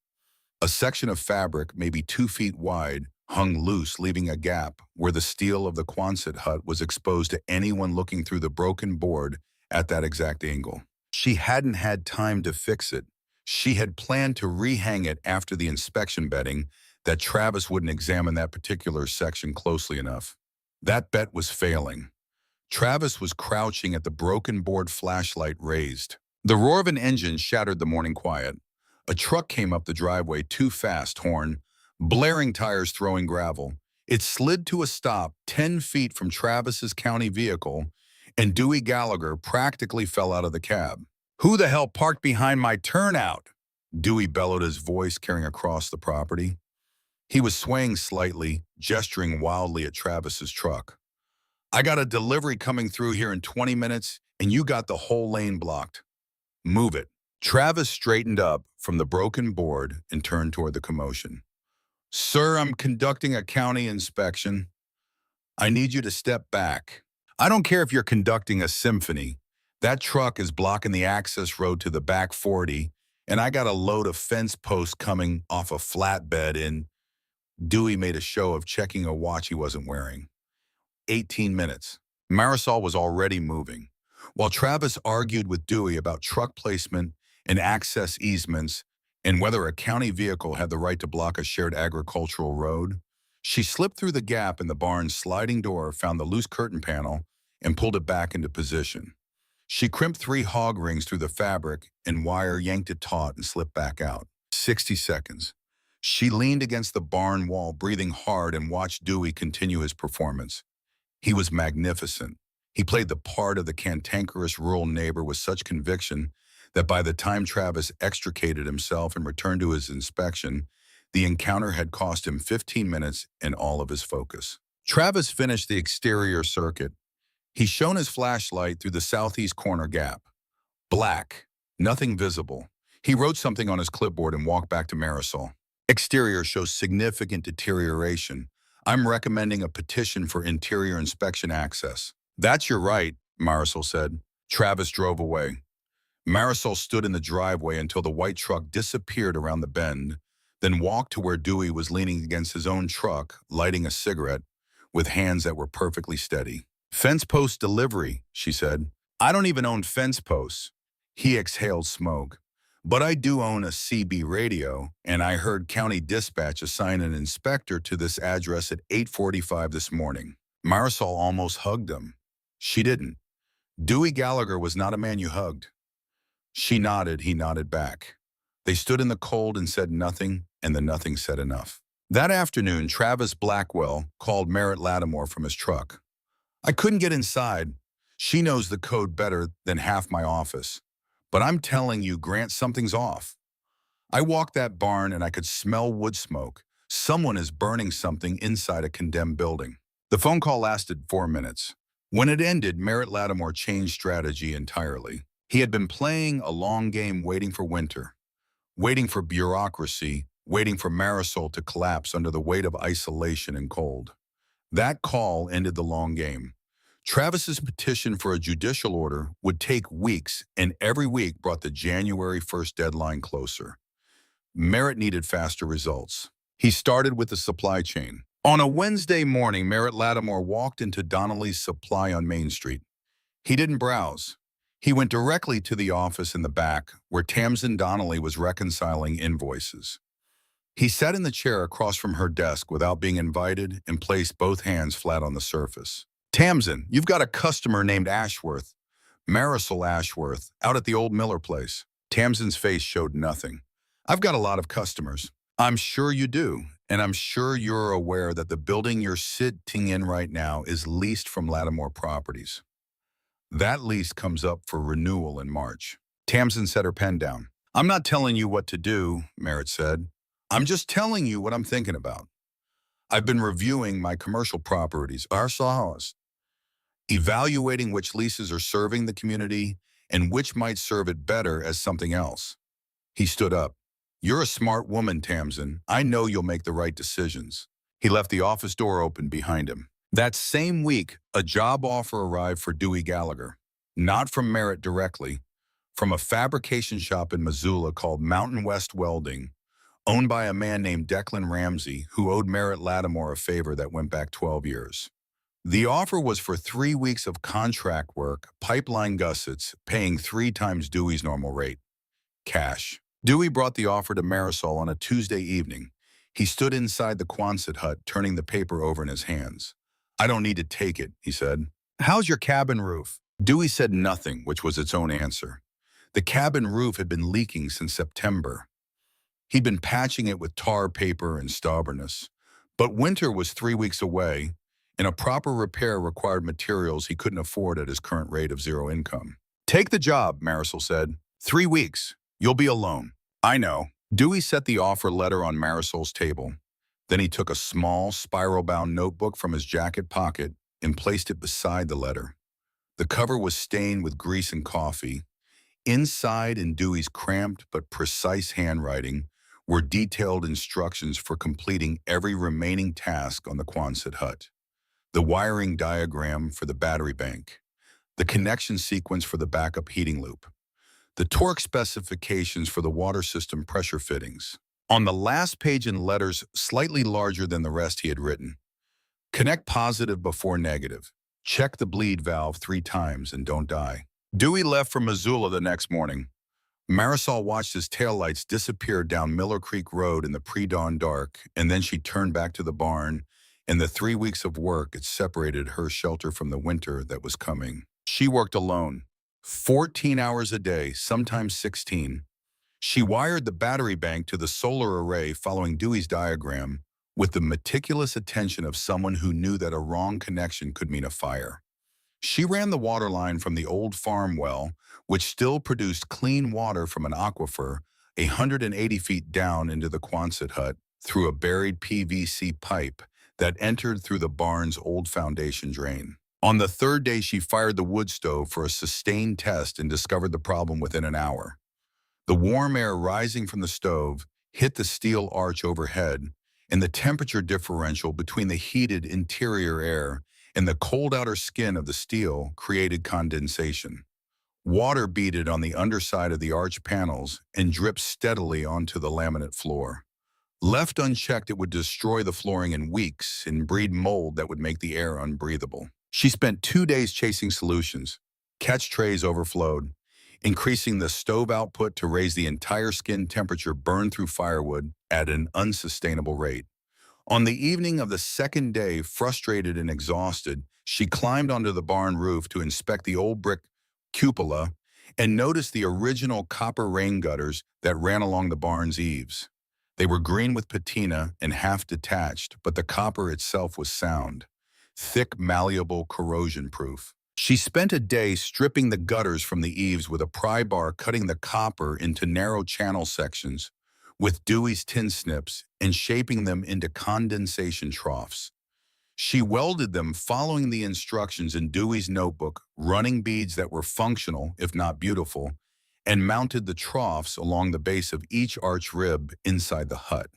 A section of fabric, maybe 2 feet wide, hung loose, leaving a gap where the steel of the Quonset hut was exposed to anyone looking through the broken board at that exact angle. She hadn't had time to fix it. She had planned to rehang it after the inspection, betting that Travis wouldn't examine that particular section closely enough. That bet was failing. Travis was crouching at the broken board, flashlight raised. The roar of an engine shattered the morning quiet. A truck came up the driveway too fast, horn, blaring tires throwing gravel. It slid to a stop 10 feet from Travis's county vehicle, and Dewey Gallagher practically fell out of the cab. Who the hell parked behind my turnout? Dewey bellowed, his voice carrying across the property. He was swaying slightly, gesturing wildly at Travis's truck. I got a delivery coming through here in 20 minutes, and you got the whole lane blocked. Move it. Travis straightened up from the broken board and turned toward the commotion. Sir, I'm conducting a county inspection. I need you to step back. I don't care if you're conducting a symphony. That truck is blocking the access road to the back 40, and I got a load of fence posts coming off a flatbed in. Dewey made a show of checking a watch he wasn't wearing. 18 minutes. Marisol was already moving. While Travis argued with Dewey about truck placement and access easements and whether a county vehicle had the right to block a shared agricultural road, she slipped through the gap in the barn's sliding door, found the loose curtain panel, and pulled it back into position. She crimped 3 hog rings through the fabric and wire, yanked it taut, and slipped back out. 60 seconds. She leaned against the barn wall, breathing hard, and watched Dewey continue his performance. He was magnificent. He played the part of the cantankerous rural neighbor with such conviction that by the time Travis extricated himself and returned to his inspection, the encounter had cost him 15 minutes and all of his focus. Travis finished the exterior circuit. He shone his flashlight through the southeast corner gap. Black, nothing visible. He wrote something on his clipboard and walked back to Marisol. Exterior shows significant deterioration. I'm recommending a petition for interior inspection access. That's your right, Marisol said. Travis drove away. Marisol stood in the driveway until the white truck disappeared around the bend, then walked to where Dewey was leaning against his own truck, lighting a cigarette, with hands that were perfectly steady. Fence post delivery, she said. I don't even own fence posts. He exhaled smoke. But I do own a CB radio, and I heard County Dispatch assign an inspector to this address at 8:45 this morning. Marisol almost hugged him. She didn't. Dewey Gallagher was not a man you hugged. She nodded, he nodded back. They stood in the cold and said nothing, and the nothing said enough. That afternoon, Travis Blackwell called Merritt Lattimore from his truck. I couldn't get inside. She knows the code better than half my office. But I'm telling you, Grant, something's off. I walked that barn and I could smell wood smoke. Someone is burning something inside a condemned building. The phone call lasted 4 minutes. When it ended, Merritt Lattimore changed strategy entirely. He had been playing a long game, waiting for winter, waiting for bureaucracy, waiting for Marisol to collapse under the weight of isolation and cold. That call ended the long game. Travis's petition for a judicial order would take weeks, and every week brought the January 1st deadline closer. Merritt needed faster results. He started with the supply chain. On a Wednesday morning, Merritt Lattimore walked into Donnelly's Supply on Main Street. He didn't browse. He went directly to the office in the back, where Tamsin Donnelly was reconciling invoices. He sat in the chair across from her desk without being invited and placed both hands flat on the surface. "Tamsin, you've got a customer named Ashworth, Marisol Ashworth, out at the old Miller place." Tamsin's face showed nothing. "I've got a lot of customers." "I'm sure you do, and I'm sure you're aware that the building you're sitting in right now is leased from Lattimore Properties. That lease comes up for renewal in March." Tamsin set her pen down. "I'm not telling you what to do," Merritt said. "I'm just telling you what I'm thinking about. I've been reviewing my commercial properties, our saws, evaluating which leases are serving the community and which might serve it better as something else." He stood up. "You're a smart woman, Tamsin. I know you'll make the right decisions." He left the office door open behind him. That same week, a job offer arrived for Dewey Gallagher. Not from Merritt directly, from a fabrication shop in Missoula called Mountain West Welding, owned by a man named Declan Ramsey, who owed Merritt Lattimore a favor that went back 12 years. The offer was for 3 weeks of contract work, pipeline gussets, paying 3 times Dewey's normal rate. Cash. Dewey brought the offer to Marisol on a Tuesday evening. He stood inside the Quonset hut, turning the paper over in his hands. "I don't need to take it," he said. "How's your cabin roof?" Dewey said nothing, which was its own answer. The cabin roof had been leaking since September. He'd been patching it with tar paper and stubbornness. But winter was 3 weeks away, and a proper repair required materials he couldn't afford at his current rate of zero income. "Take the job," Marisol said. 3 weeks. You'll be alone." "I know." Dewey set the offer letter on Marisol's table. Then he took a small, spiral-bound notebook from his jacket pocket and placed it beside the letter. The cover was stained with grease and coffee. Inside, in Dewey's cramped but precise handwriting, were detailed instructions for completing every remaining task on the Quonset hut. The wiring diagram for the battery bank, the connection sequence for the backup heating loop, the torque specifications for the water system pressure fittings. On the last page, in letters slightly larger than the rest, he had written, "Connect positive before negative. Check the bleed valve 3 times and don't die." Dewey left for Missoula the next morning. Marisol watched his taillights disappear down Miller Creek Road in the pre-dawn dark, and then she turned back to the barn. In the 3 weeks of work, it separated her shelter from the winter that was coming. She worked alone, 14 hours a day, sometimes 16. She wired the battery bank to the solar array following Dewey's diagram, with the meticulous attention of someone who knew that a wrong connection could mean a fire. She ran the water line from the old farm well, which still produced clean water from an aquifer, 180 feet down into the Quonset hut, through a buried PVC pipe that entered through the barn's old foundation drain. On the 3rd day, she fired the wood stove for a sustained test and discovered the problem within an hour. The warm air rising from the stove hit the steel arch overhead, and the temperature differential between the heated interior air and the cold outer skin of the steel created condensation. Water beaded on the underside of the arch panels and dripped steadily onto the laminate floor. Left unchecked, it would destroy the flooring in weeks and breed mold that would make the air unbreathable. She spent 2 days chasing solutions. Catch trays overflowed, increasing the stove output to raise the entire skin temperature burned through firewood at an unsustainable rate. On the evening of the 2nd day, frustrated and exhausted, she climbed onto the barn roof to inspect the old brick cupola and noticed the original copper rain gutters that ran along the barn's eaves. They were green with patina and half detached, but the copper itself was sound, thick, malleable, corrosion-proof. She spent a day stripping the gutters from the eaves with a pry bar, cutting the copper into narrow channel sections with Dewey's tin snips and shaping them into condensation troughs. She welded them following the instructions in Dewey's notebook, running beads that were functional, if not beautiful, and mounted the troughs along the base of each arch rib inside the hut.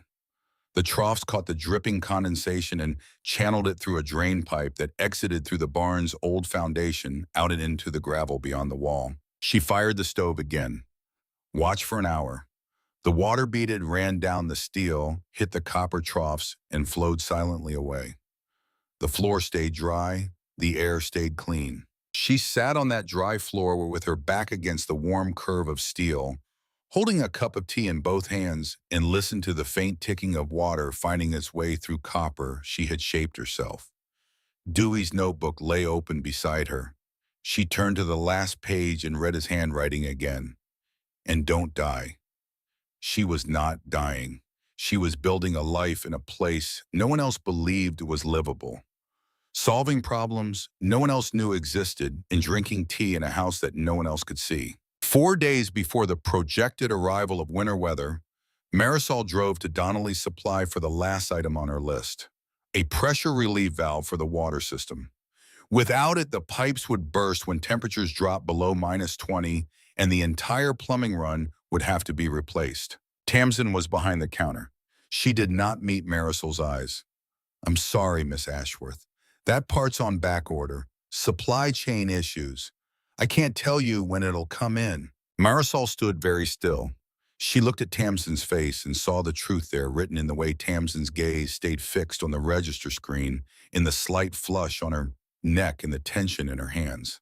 The troughs caught the dripping condensation and channeled it through a drain pipe that exited through the barn's old foundation out and into the gravel beyond the wall. She fired the stove again. Watched for an hour. The water beaded ran down the steel, hit the copper troughs, and flowed silently away. The floor stayed dry, the air stayed clean. She sat on that dry floor with her back against the warm curve of steel, holding a cup of tea in both hands, and listened to the faint ticking of water finding its way through copper she had shaped herself. Dewey's notebook lay open beside her. She turned to the last page and read his handwriting again. And don't die. She was not dying. She was building a life in a place no one else believed was livable. Solving problems no one else knew existed, and drinking tea in a house that no one else could see. 4 days before the projected arrival of winter weather, Marisol drove to Donnelly's Supply for the last item on her list, a pressure relief valve for the water system. Without it, the pipes would burst when temperatures dropped below -20, and the entire plumbing run would have to be replaced. Tamsin was behind the counter. She did not meet Marisol's eyes. "I'm sorry, Miss Ashworth. That part's on back order. Supply chain issues. I can't tell you when it'll come in." Marisol stood very still. She looked at Tamsin's face and saw the truth there written in the way Tamsin's gaze stayed fixed on the register screen, in the slight flush on her neck and the tension in her hands.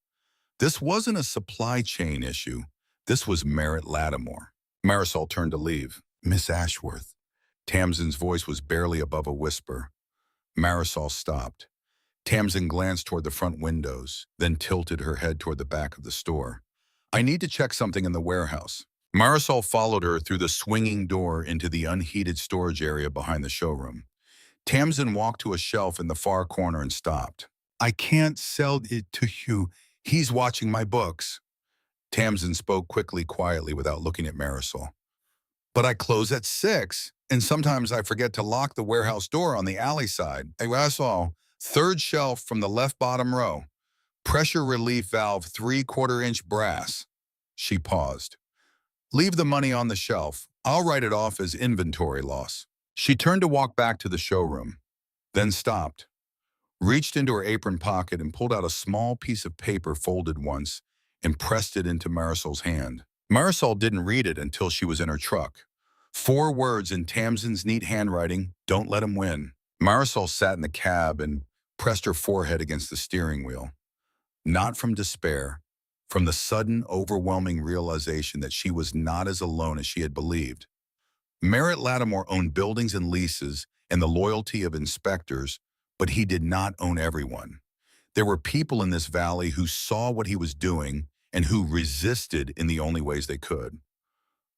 This wasn't a supply chain issue. This was Merritt Lattimore. Marisol turned to leave. "Miss Ashworth." Tamsin's voice was barely above a whisper. Marisol stopped. Tamsin glanced toward the front windows, then tilted her head toward the back of the store. "I need to check something in the warehouse." Marisol followed her through the swinging door into the unheated storage area behind the showroom. Tamsin walked to a shelf in the far corner and stopped. "I can't sell it to you. He's watching my books." Tamsin spoke quietly without looking at Marisol. "But I close at 6, and sometimes I forget to lock the warehouse door on the alley side. That's all. Third shelf from the left bottom row. Pressure relief valve 3/4-inch brass." She paused. "Leave the money on the shelf. I'll write it off as inventory loss." She turned to walk back to the showroom, then stopped, reached into her apron pocket and pulled out a small piece of paper folded once and pressed it into Marisol's hand. Marisol didn't read it until she was in her truck. 4 words in Tamsin's neat handwriting: "Don't let him win." Marisol sat in the cab and pressed her forehead against the steering wheel. Not from despair, from the sudden, overwhelming realization that she was not as alone as she had believed. Merritt Lattimore owned buildings and leases and the loyalty of inspectors, but he did not own everyone. There were people in this valley who saw what he was doing and who resisted in the only ways they could.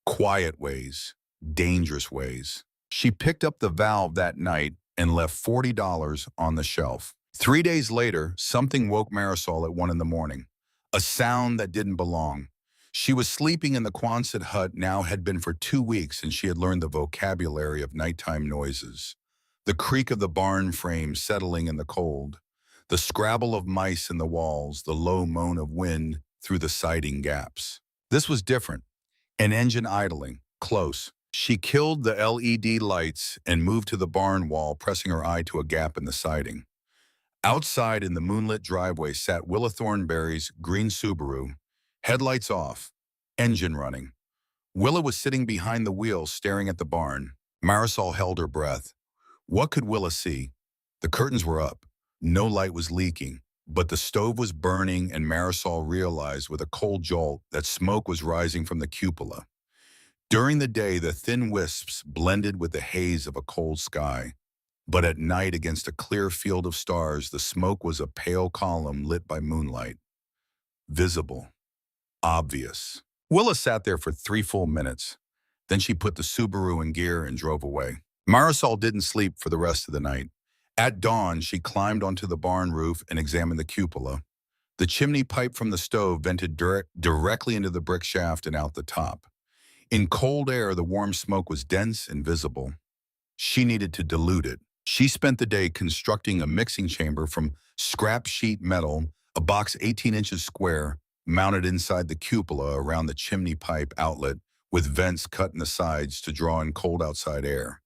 Quiet ways, dangerous ways. She picked up the valve that night and left $40 on the shelf. 3 days later, something woke Marisol at 1 in the morning. A sound that didn't belong. She was sleeping in the Quonset hut now had been for 2 weeks, and she had learned the vocabulary of nighttime noises. The creak of the barn frame settling in the cold. The scrabble of mice in the walls, the low moan of wind through the siding gaps. This was different. An engine idling, close. She killed the LED lights and moved to the barn wall, pressing her eye to a gap in the siding. Outside in the moonlit driveway sat Willa Thornberry's green Subaru, headlights off, engine running. Willa was sitting behind the wheel staring at the barn. Marisol held her breath. What could Willa see? The curtains were up. No light was leaking, but the stove was burning, and Marisol realized with a cold jolt that smoke was rising from the cupola. During the day, the thin wisps blended with the haze of a cold sky. But at night, against a clear field of stars, the smoke was a pale column lit by moonlight. Visible. Obvious. Willa sat there for 3 full minutes. Then she put the Subaru in gear and drove away. Marisol didn't sleep for the rest of the night. At dawn, she climbed onto the barn roof and examined the cupola. The chimney pipe from the stove vented directly into the brick shaft and out the top. In cold air, the warm smoke was dense and visible. She needed to dilute it. She spent the day constructing a mixing chamber from scrap sheet metal, a box 18 inches square, mounted inside the cupola around the chimney pipe outlet with vents cut in the sides to draw in cold outside air.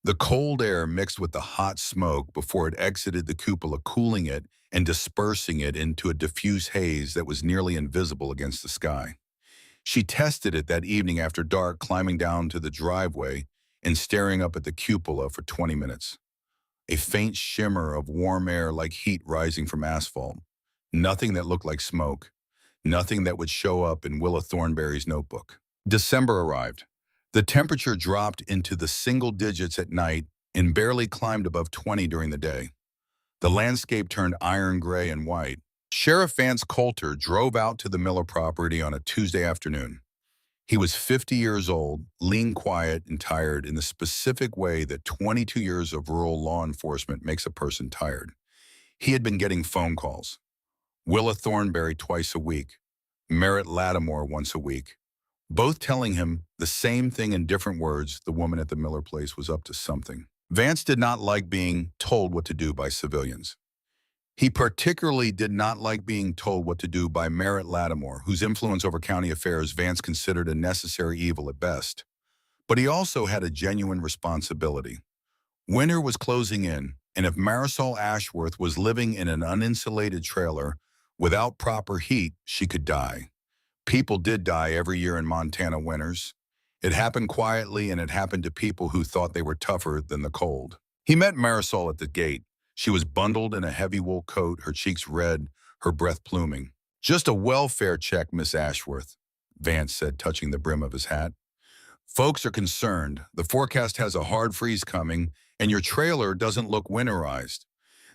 The cold air mixed with the hot smoke before it exited the cupola, cooling it and dispersing it into a diffuse haze that was nearly invisible against the sky. She tested it that evening after dark, climbing down to the driveway and staring up at the cupola for 20 minutes. A faint shimmer of warm air like heat rising from asphalt. Nothing that looked like smoke. Nothing that would show up in Willa Thornberry's notebook. December arrived. The temperature dropped into the single digits at night and barely climbed above 20 during the day. The landscape turned iron gray and white. Sheriff Vance Coulter drove out to the Miller property on a Tuesday afternoon. He was 50 years old, lean, quiet, and tired in the specific way that 22 years of rural law enforcement makes a person tired. He had been getting phone calls. Willa Thornberry twice a week, Merritt Lattimore once a week, both telling him the same thing in different words. The woman at the Miller place was up to something. Vance did not like being told what to do by civilians. He particularly did not like being told what to do by Merritt Lattimore, whose influence over county affairs Vance considered a necessary evil at best. But he also had a genuine responsibility. Winter was closing in, and if Marisol Ashworth was living in an uninsulated trailer without proper heat, she could die. People did die every year in Montana winters. It happened quietly, and it happened to people who thought they were tougher than the cold. He met Marisol at the gate. She was bundled in a heavy wool coat, her cheeks red, her breath pluming. "Just a welfare check, Miss Ashworth," Vance said, touching the brim of his hat. "Folks are concerned. The forecast has a hard freeze coming, and your trailer doesn't look winterized.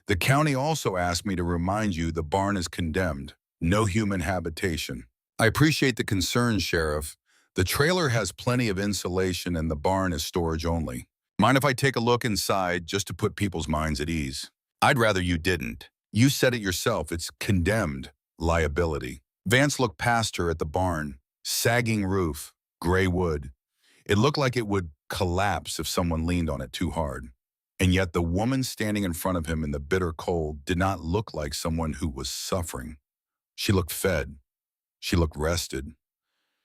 The county also asked me to remind you the barn is condemned. No human habitation." "I appreciate the concern, Sheriff. The trailer has plenty of insulation and the barn is storage only. Mind if I take a look inside just to put people's minds at ease?" "I'd rather you didn't. You said it yourself. It's condemned liability." Vance looked past her at the barn. Sagging roof, gray wood. It looked like it would collapse if someone leaned on it too hard. And yet the woman standing in front of him in the bitter cold did not look like someone who was suffering. She looked fed. She looked rested.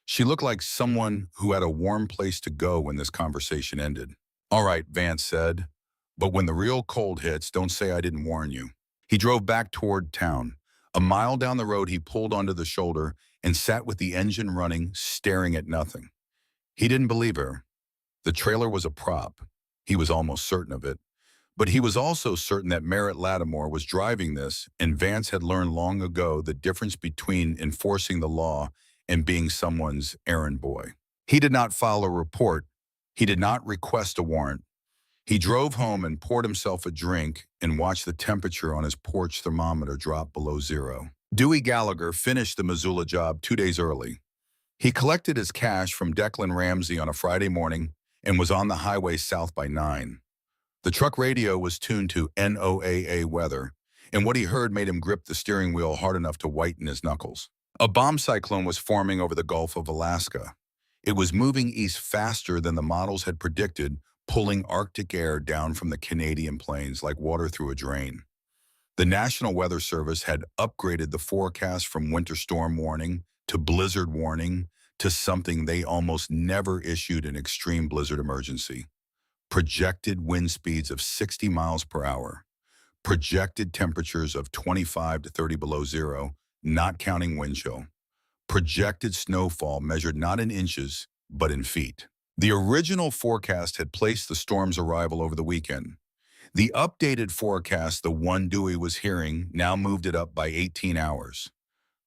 She looked like someone who had a warm place to go when this conversation ended. "All right," Vance said, "but when the real cold hits, don't say I didn't warn you." He drove back toward town. A mile down the road, he pulled onto the shoulder and sat with the engine running, staring at nothing. He didn't believe her. The trailer was a prop. He was almost certain of it. But he was also certain that Merritt Lattimore was driving this, and Vance had learned long ago the difference between enforcing the law and being someone's errand boy. He did not file a report. He did not request a warrant. He drove home and poured himself a drink and watched the temperature on his porch thermometer drop below zero. Dewey Gallagher finished the Missoula job 2 days early. He collected his cash from Declan Ramsey on a Friday morning and was on the highway south by 9. The truck radio was tuned to NOAA weather, and what he heard made him grip the steering wheel hard enough to whiten his knuckles. A bomb cyclone was forming over the Gulf of Alaska. It was moving east faster than the models had predicted, pulling Arctic air down from the Canadian plains like water through a drain. The National Weather Service had upgraded the forecast from winter storm warning to blizzard warning to something they almost never issued: an extreme blizzard emergency. Projected wind speeds of 60 miles per hour. Projected temperatures of 25 to 30 below zero, not counting wind chill. Projected snowfall measured not in inches, but in feet. The original forecast had placed the storm's arrival over the weekend. The updated forecast, the one Dewey was hearing, now moved it up by 18 hours.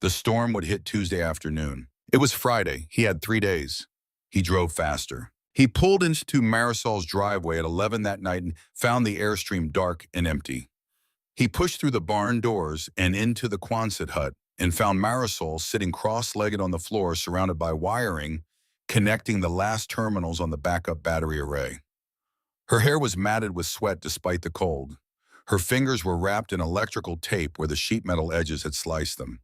The storm would hit Tuesday afternoon. It was Friday. He had 3 days. He drove faster. He pulled into Marisol's driveway at 11 that night and found the airstream dark and empty. He pushed through the barn doors and into the Quonset hut and found Marisol sitting cross-legged on the floor surrounded by wiring, connecting the last terminals on the backup battery array. Her hair was matted with sweat despite the cold. Her fingers were wrapped in electrical tape where the sheet metal edges had sliced them.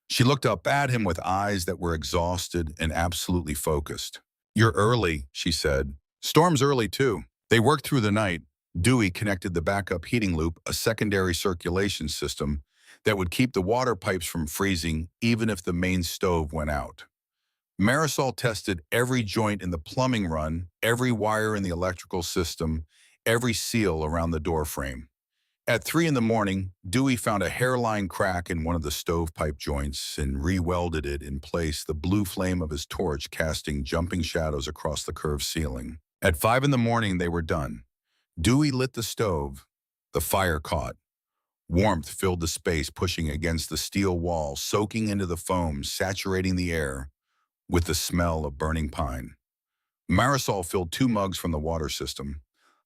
She looked up at him with eyes that were exhausted and absolutely focused. "You're early," she said. "Storm's early, too." They worked through the night. Dewey connected the backup heating loop, a secondary circulation system that would keep the water pipes from freezing even if the main stove went out. Marisol tested every joint in the plumbing run, every wire in the electrical system, every seal around the door frame. At 3 in the morning, Dewey found a hairline crack in one of the stovepipe joints and re-welded it in place, the blue flame of his torch casting jumping shadows across the curved ceiling. At 5 in the morning, they were done. Dewey lit the stove. The fire caught. Warmth filled the space, pushing against the steel wall, soaking into the foam, saturating the air with the smell of burning pine. Marisol filled 2 mugs from the water system.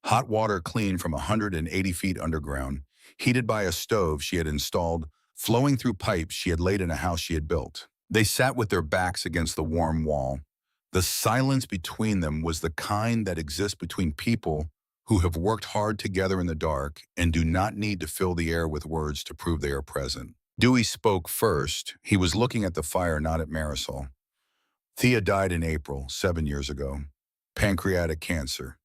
Hot water clean from 180 feet underground, heated by a stove she had installed, flowing through pipes she had laid in a house she had built. They sat with their backs against the warm wall. The silence between them was the kind that exists between people who have worked hard together in the dark and do not need to fill the air with words to prove they are present. Dewey spoke first. He was looking at the fire, not at Marisol. Thea died in April, 7 years ago. Pancreatic cancer.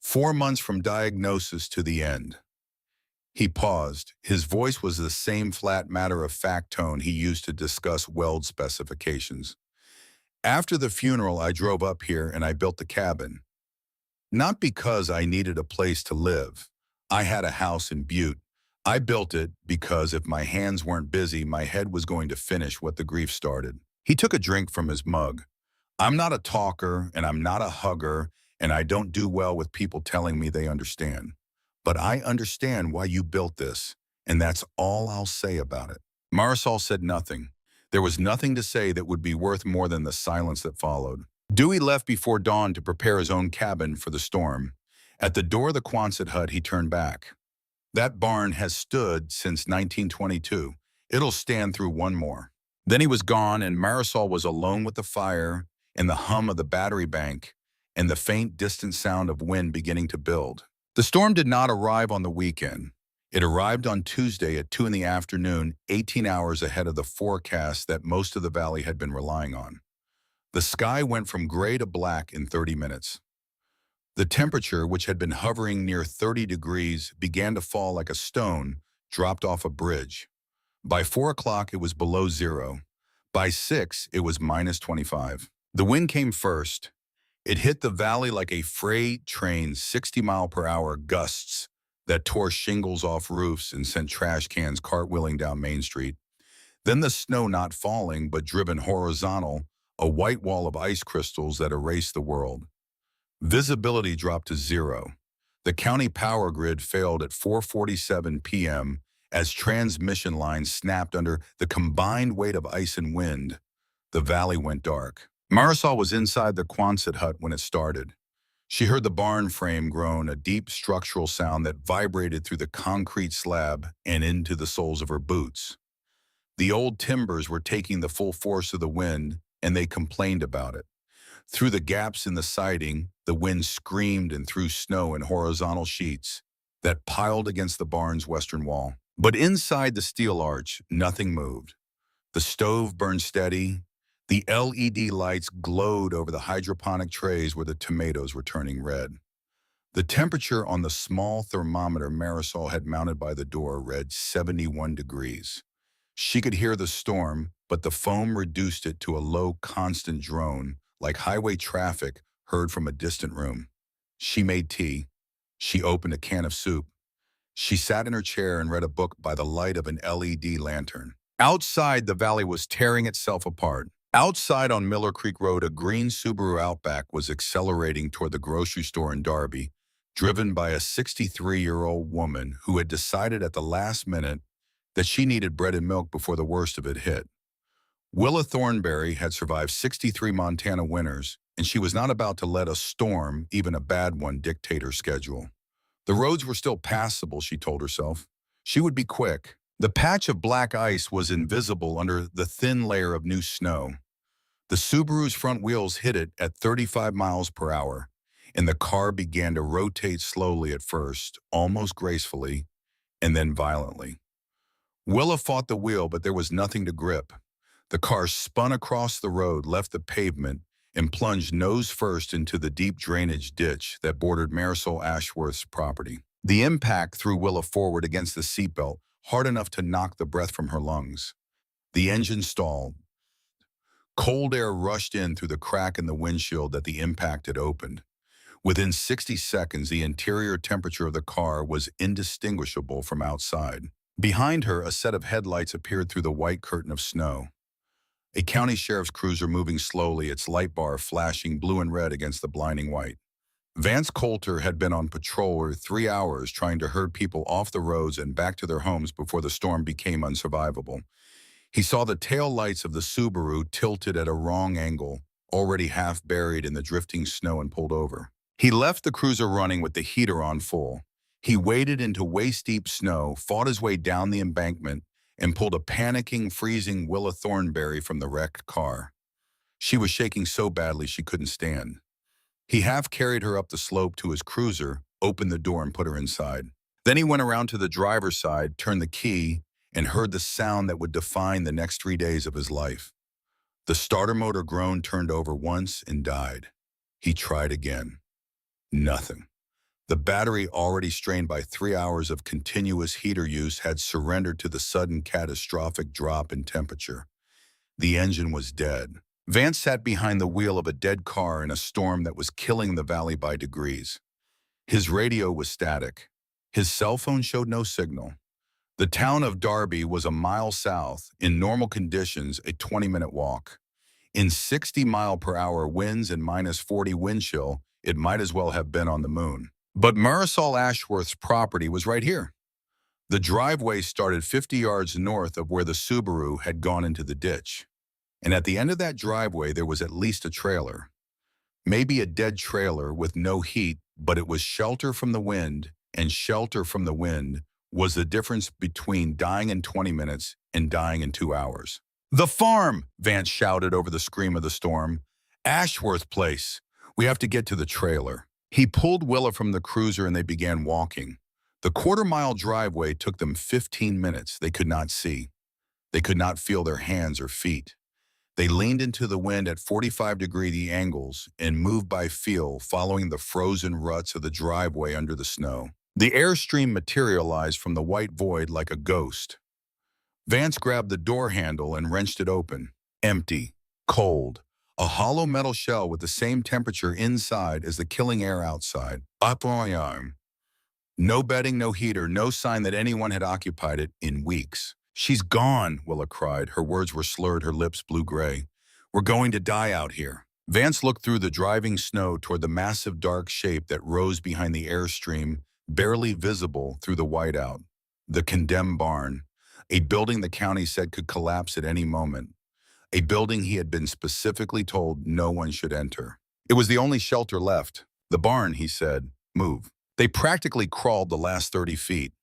4 months from diagnosis to the end. He paused. His voice was the same flat, matter-of-fact tone he used to discuss weld specifications. After the funeral, I drove up here and I built the cabin. Not because I needed a place to live. I had a house in Butte. I built it because if my hands weren't busy, my head was going to finish what the grief started. He took a drink from his mug. I'm not a talker and I'm not a hugger, and I don't do well with people telling me they understand. But I understand why you built this, and that's all I'll say about it. Marisol said nothing. There was nothing to say that would be worth more than the silence that followed. Dewey left before dawn to prepare his own cabin for the storm. At the door of the Quonset hut, he turned back. That barn has stood since 1922. It'll stand through one more. Then he was gone, and Marisol was alone with the fire and the hum of the battery bank and the faint, distant sound of wind beginning to build. The storm did not arrive on the weekend. It arrived on Tuesday at 2 in the afternoon, 18 hours ahead of the forecast that most of the valley had been relying on. The sky went from gray to black in 30 minutes. The temperature, which had been hovering near 30 degrees, began to fall like a stone dropped off a bridge. By 4 o'clock, it was below zero. By 6, it was minus 25. The wind came first. It hit the valley like a freight train, 60-mile-per-hour gusts that tore shingles off roofs and sent trash cans cartwheeling down Main Street. Then the snow not falling, but driven horizontal, a white wall of ice crystals that erased the world. Visibility dropped to zero. The county power grid failed at 4:47 p.m. as transmission lines snapped under the combined weight of ice and wind. The valley went dark. Marisol was inside the Quonset hut when it started. She heard the barn frame groan, a deep structural sound that vibrated through the concrete slab and into the soles of her boots. The old timbers were taking the full force of the wind, and they complained about it. Through the gaps in the siding, the wind screamed and threw snow in horizontal sheets that piled against the barn's western wall. But inside the steel arch, nothing moved. The stove burned steady. The LED lights glowed over the hydroponic trays where the tomatoes were turning red. The temperature on the small thermometer Marisol had mounted by the door read 71 degrees. She could hear the storm, but the foam reduced it to a low, constant drone, like highway traffic heard from a distant room. She made tea. She opened a can of soup. She sat in her chair and read a book by the light of an LED lantern. Outside, the valley was tearing itself apart. Outside on Miller Creek Road, a green Subaru Outback was accelerating toward the grocery store in Darby, driven by a 63-year-old woman who had decided at the last minute that she needed bread and milk before the worst of it hit. Willa Thornberry had survived 63 Montana winters, and she was not about to let a storm, even a bad one, dictate her schedule. The roads were still passable, she told herself. She would be quick. The patch of black ice was invisible under the thin layer of new snow. The Subaru's front wheels hit it at 35 miles per hour, and the car began to rotate slowly at first, almost gracefully, and then violently. Willa fought the wheel, but there was nothing to grip. The car spun across the road, left the pavement, and plunged nose first into the deep drainage ditch that bordered Marisol Ashworth's property. The impact threw Willa forward against the seatbelt, hard enough to knock the breath from her lungs. The engine stalled. Cold air rushed in through the crack in the windshield that the impact had opened. Within 60 seconds, the interior temperature of the car was indistinguishable from outside. Behind her, a set of headlights appeared through the white curtain of snow. A county sheriff's cruiser moving slowly, its light bar flashing blue and red against the blinding white. Vance Coulter had been on patrol for 3 hours trying to herd people off the roads and back to their homes before the storm became unsurvivable. He saw the tail lights of the Subaru tilted at a wrong angle, already half buried in the drifting snow, and pulled over. He left the cruiser running with the heater on full. He waded into waist-deep snow, fought his way down the embankment, and pulled a panicking, freezing Willa Thornberry from the wrecked car. She was shaking so badly she couldn't stand. He half carried her up the slope to his cruiser, opened the door, and put her inside. Then he went around to the driver's side, turned the key, and heard the sound that would define the next 3 days of his life. The starter motor groaned, turned over once, and died. He tried again. Nothing. The battery, already strained by 3 hours of continuous heater use, had surrendered to the sudden catastrophic drop in temperature. The engine was dead. Vance sat behind the wheel of a dead car in a storm that was killing the valley by degrees. His radio was static. His cell phone showed no signal. The town of Darby was a mile south, in normal conditions, a 20-minute walk. In 60-mile-per-hour winds and -40 wind chill, it might as well have been on the moon. But Marisol Ashworth's property was right here. The driveway started 50 yards north of where the Subaru had gone into the ditch. And at the end of that driveway, there was at least a trailer. Maybe a dead trailer with no heat, but it was shelter from the wind, and shelter from the wind was the difference between dying in 20 minutes and dying in 2 hours. "The farm!" Vance shouted over the scream of the storm. "Ashworth Place. We have to get to the trailer." He pulled Willa from the cruiser and they began walking. The quarter-mile driveway took them 15 minutes. They could not see. They could not feel their hands or feet. They leaned into the wind at 45-degree angles and moved by feel, following the frozen ruts of the driveway under the snow. The airstream materialized from the white void like a ghost. Vance grabbed the door handle and wrenched it open. Empty. Cold. A hollow metal shell with the same temperature inside as the killing air outside. Up on my arm. No bedding, no heater, no sign that anyone had occupied it in weeks. "She's gone," Willa cried. Her words were slurred, her lips blue-gray. "We're going to die out here." Vance looked through the driving snow toward the massive dark shape that rose behind the airstream, barely visible through the whiteout. The condemned barn, a building the county said could collapse at any moment. A building he had been specifically told no one should enter. It was the only shelter left. "The barn," he said. "Move." They practically crawled the last 30 feet.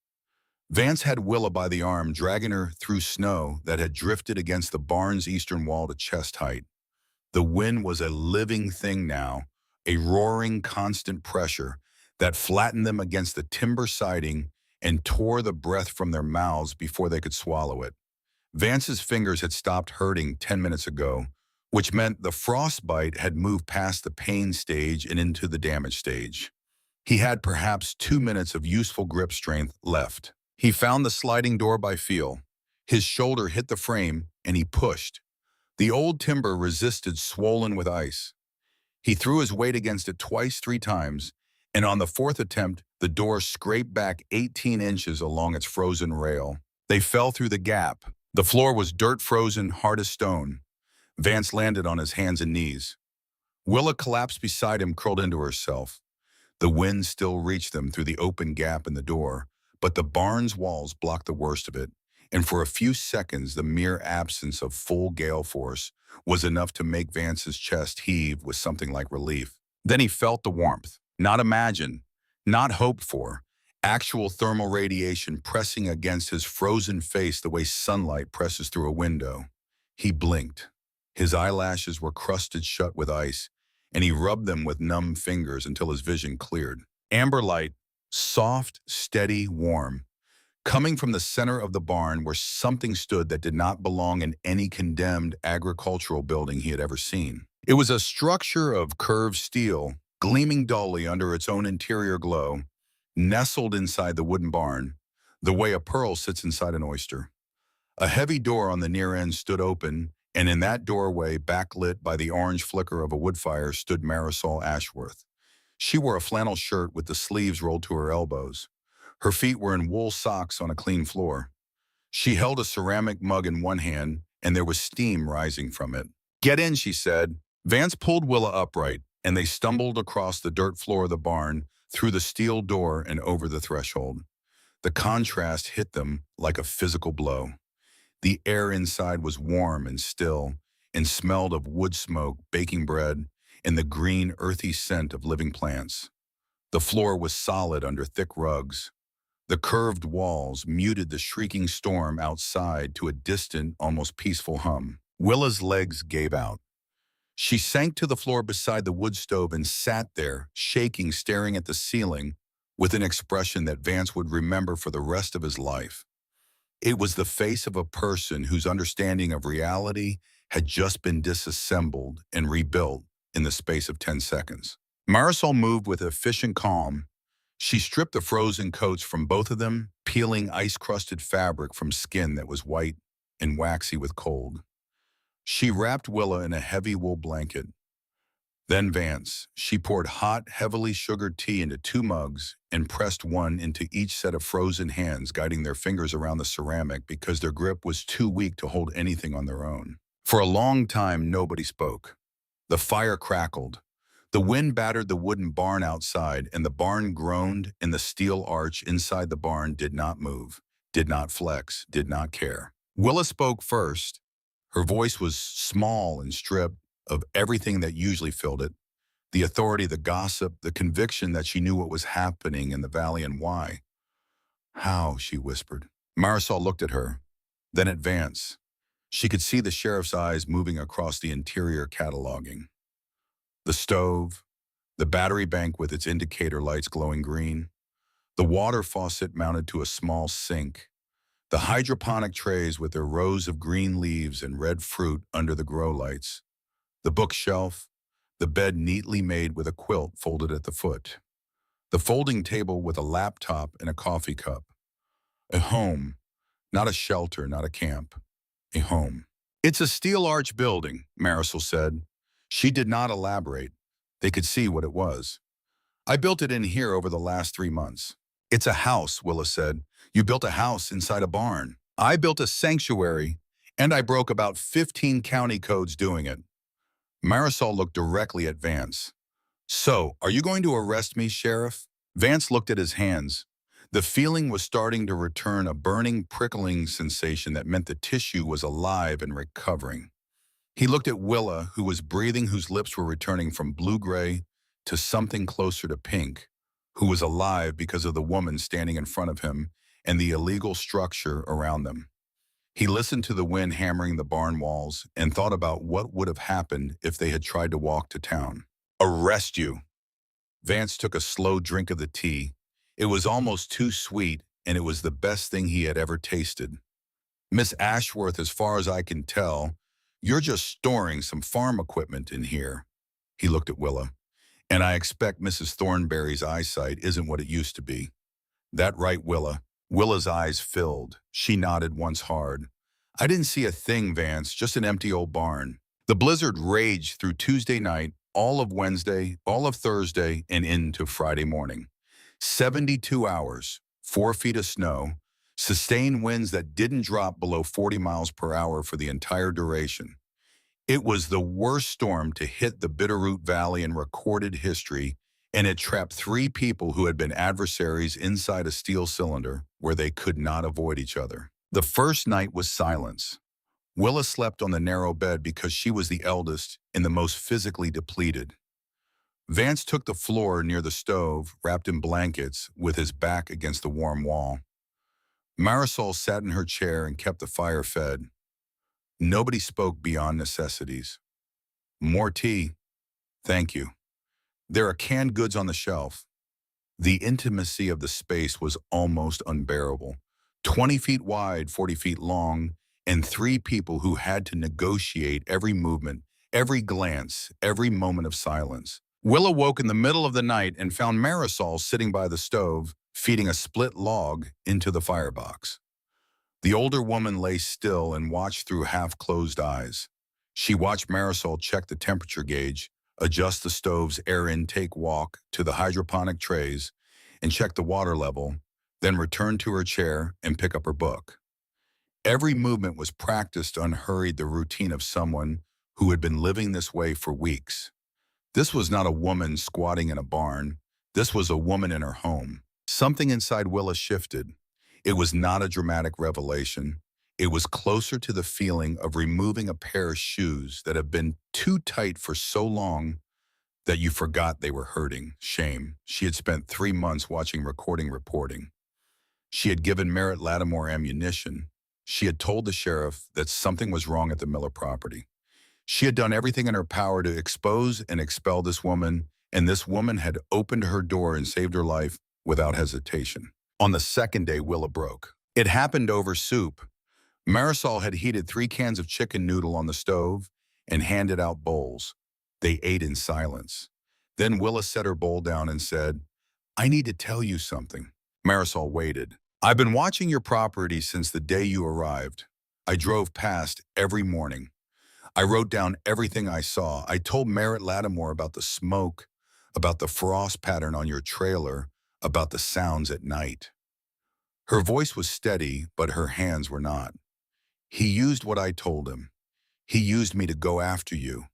Vance had Willa by the arm, dragging her through snow that had drifted against the barn's eastern wall to chest height. The wind was a living thing now, a roaring, constant pressure that flattened them against the timber siding and tore the breath from their mouths before they could swallow it. Vance's fingers had stopped hurting 10 minutes ago, which meant the frostbite had moved past the pain stage and into the damage stage. He had perhaps 2 minutes of useful grip strength left. He found the sliding door by feel. His shoulder hit the frame, and he pushed. The old timber resisted, swollen with ice. He threw his weight against it twice, 3 times, and on the 4th attempt, the door scraped back 18 inches along its frozen rail. They fell through the gap. The floor was dirt-frozen, hard as stone. Vance landed on his hands and knees. Willa collapsed beside him, curled into herself. The wind still reached them through the open gap in the door, but the barn's walls blocked the worst of it, and for a few seconds the mere absence of full gale force was enough to make Vance's chest heave with something like relief. Then he felt the warmth, not imagined, not hoped for, actual thermal radiation pressing against his frozen face the way sunlight presses through a window. He blinked. His eyelashes were crusted shut with ice, and he rubbed them with numb fingers until his vision cleared. Amber light, soft, steady, warm, coming from the center of the barn where something stood that did not belong in any condemned agricultural building he had ever seen. It was a structure of curved steel, gleaming dully under its own interior glow, nestled inside the wooden barn, the way a pearl sits inside an oyster. A heavy door on the near end stood open, and in that doorway, backlit by the orange flicker of a wood fire, stood Marisol Ashworth. She wore a flannel shirt with the sleeves rolled to her elbows. Her feet were in wool socks on a clean floor. She held a ceramic mug in one hand, and there was steam rising from it. "Get in," she said. Vance pulled Willa upright, and they stumbled across the dirt floor of the barn, through the steel door and over the threshold. The contrast hit them like a physical blow. The air inside was warm and still, and smelled of wood smoke, baking bread, and the green, earthy scent of living plants. The floor was solid under thick rugs. The curved walls muted the shrieking storm outside to a distant, almost peaceful hum. Willa's legs gave out. She sank to the floor beside the wood stove and sat there, shaking, staring at the ceiling, with an expression that Vance would remember for the rest of his life. It was the face of a person whose understanding of reality had just been disassembled and rebuilt in the space of 10 seconds. Marisol moved with efficient calm. She stripped the frozen coats from both of them, peeling ice-crusted fabric from skin that was white and waxy with cold. She wrapped Willa in a heavy wool blanket. Then Vance. She poured hot, heavily sugared tea into 2 mugs and pressed one into each set of frozen hands, guiding their fingers around the ceramic because their grip was too weak to hold anything on their own. For a long time, nobody spoke. The fire crackled. The wind battered the wooden barn outside, and the barn groaned, and the steel arch inside the barn did not move, did not flex, did not care. Willa spoke first. Her voice was small and stripped of everything that usually filled it, the authority, the gossip, the conviction that she knew what was happening in the valley and why. "How?" she whispered. Marisol looked at her, then at Vance. She could see the sheriff's eyes moving across the interior, cataloging. The stove, the battery bank with its indicator lights glowing green, the water faucet mounted to a small sink, the hydroponic trays with their rows of green leaves and red fruit under the grow lights, the bookshelf, the bed neatly made with a quilt folded at the foot, the folding table with a laptop and a coffee cup. A home, not a shelter, not a camp, a home. "It's a steel arch building," Marisol said. She did not elaborate. They could see what it was. "I built it in here over the last 3 months." "It's a house," Willa said. "You built a house inside a barn." "I built a sanctuary, and I broke about 15 county codes doing it." Marisol looked directly at Vance. "So, are you going to arrest me, Sheriff?" Vance looked at his hands. The feeling was starting to return, a burning, prickling sensation that meant the tissue was alive and recovering. He looked at Willa, who was breathing, whose lips were returning from blue-gray to something closer to pink, who was alive because of the woman standing in front of him and the illegal structure around them. He listened to the wind hammering the barn walls and thought about what would have happened if they had tried to walk to town. "Arrest you." Vance took a slow drink of the tea. It was almost too sweet, and it was the best thing he had ever tasted. "Miss Ashworth, as far as I can tell, you're just storing some farm equipment in here." He looked at Willa. "And I expect Mrs. Thornberry's eyesight isn't what it used to be." "That right, Willa?" Willa's eyes filled. She nodded once hard. "I didn't see a thing, Vance, just an empty old barn." The blizzard raged through Tuesday night, all of Wednesday, all of Thursday, and into Friday morning. 72 hours, 4 feet of snow, sustained winds that didn't drop below 40 miles per hour for the entire duration. It was the worst storm to hit the Bitterroot Valley in recorded history, and it trapped 3 people who had been adversaries inside a steel cylinder where they could not avoid each other. The first night was silence. Willa slept on the narrow bed because she was the eldest and the most physically depleted. Vance took the floor near the stove, wrapped in blankets, with his back against the warm wall. Marisol sat in her chair and kept the fire fed. Nobody spoke beyond necessities. "More tea?" "Thank you." "There are canned goods on the shelf." The intimacy of the space was almost unbearable. 20 feet wide, 40 feet long, and 3 people who had to negotiate every movement, every glance, every moment of silence. Willa woke in the middle of the night and found Marisol sitting by the stove, feeding a split log into the firebox. The older woman lay still and watched through half-closed eyes. She watched Marisol check the temperature gauge, adjust the stove's air intake, walk to the hydroponic trays, and check the water level, then return to her chair and pick up her book. Every movement was practiced unhurried, the routine of someone who had been living this way for weeks. This was not a woman squatting in a barn. This was a woman in her home. Something inside Willa shifted. It was not a dramatic revelation. It was closer to the feeling of removing a pair of shoes that have been too tight for so long that you forgot they were hurting. Shame. She had spent 3 months watching recording reporting. She had given Merritt Lattimore ammunition. She had told the sheriff that something was wrong at the Miller property. She had done everything in her power to expose and expel this woman, and this woman had opened her door and saved her life without hesitation. On the second day, Willa broke. It happened over soup. Marisol had heated 3 cans of chicken noodle on the stove and handed out bowls. They ate in silence. Then Willa set her bowl down and said, "I need to tell you something." Marisol waited. "I've been watching your property since the day you arrived. I drove past every morning. I wrote down everything I saw. I told Merritt Lattimore about the smoke, about the frost pattern on your trailer, about the sounds at night." Her voice was steady, but her hands were not. "He used what I told him. He used me to go after you.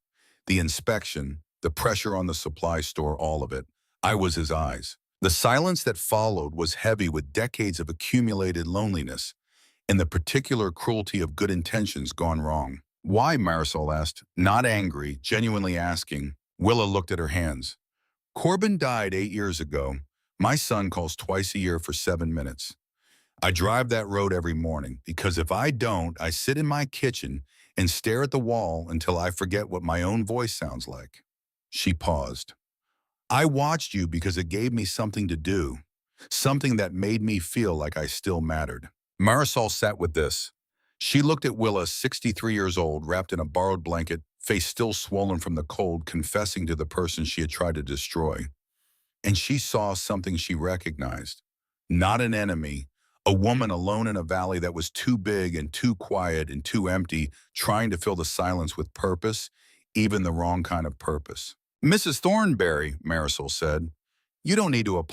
The inspection, the pressure on the supply store, all of it. I was his eyes." The silence that followed was heavy with decades of accumulated loneliness and the particular cruelty of good intentions gone wrong. "Why?" Marisol asked, not angry, genuinely asking. Willa looked at her hands. "Corbin died 8 years ago. My son calls twice a year for 7 minutes. I drive that road every morning because if I don't, I sit in my kitchen and stare at the wall until I forget what my own voice sounds like." She paused. "I watched you because it gave me something to do, something that made me feel like I still mattered." Marisol sat with this. She looked at Willa, 63 years old, wrapped in a borrowed blanket, face still swollen from the cold, confessing to the person she had tried to destroy. And she saw something she recognized. Not an enemy, a woman alone in a valley that was too big and too quiet and too empty, trying to fill the silence with purpose, even the wrong kind of purpose. "Mrs. Thornberry," Marisol said, "you don't need to apologize.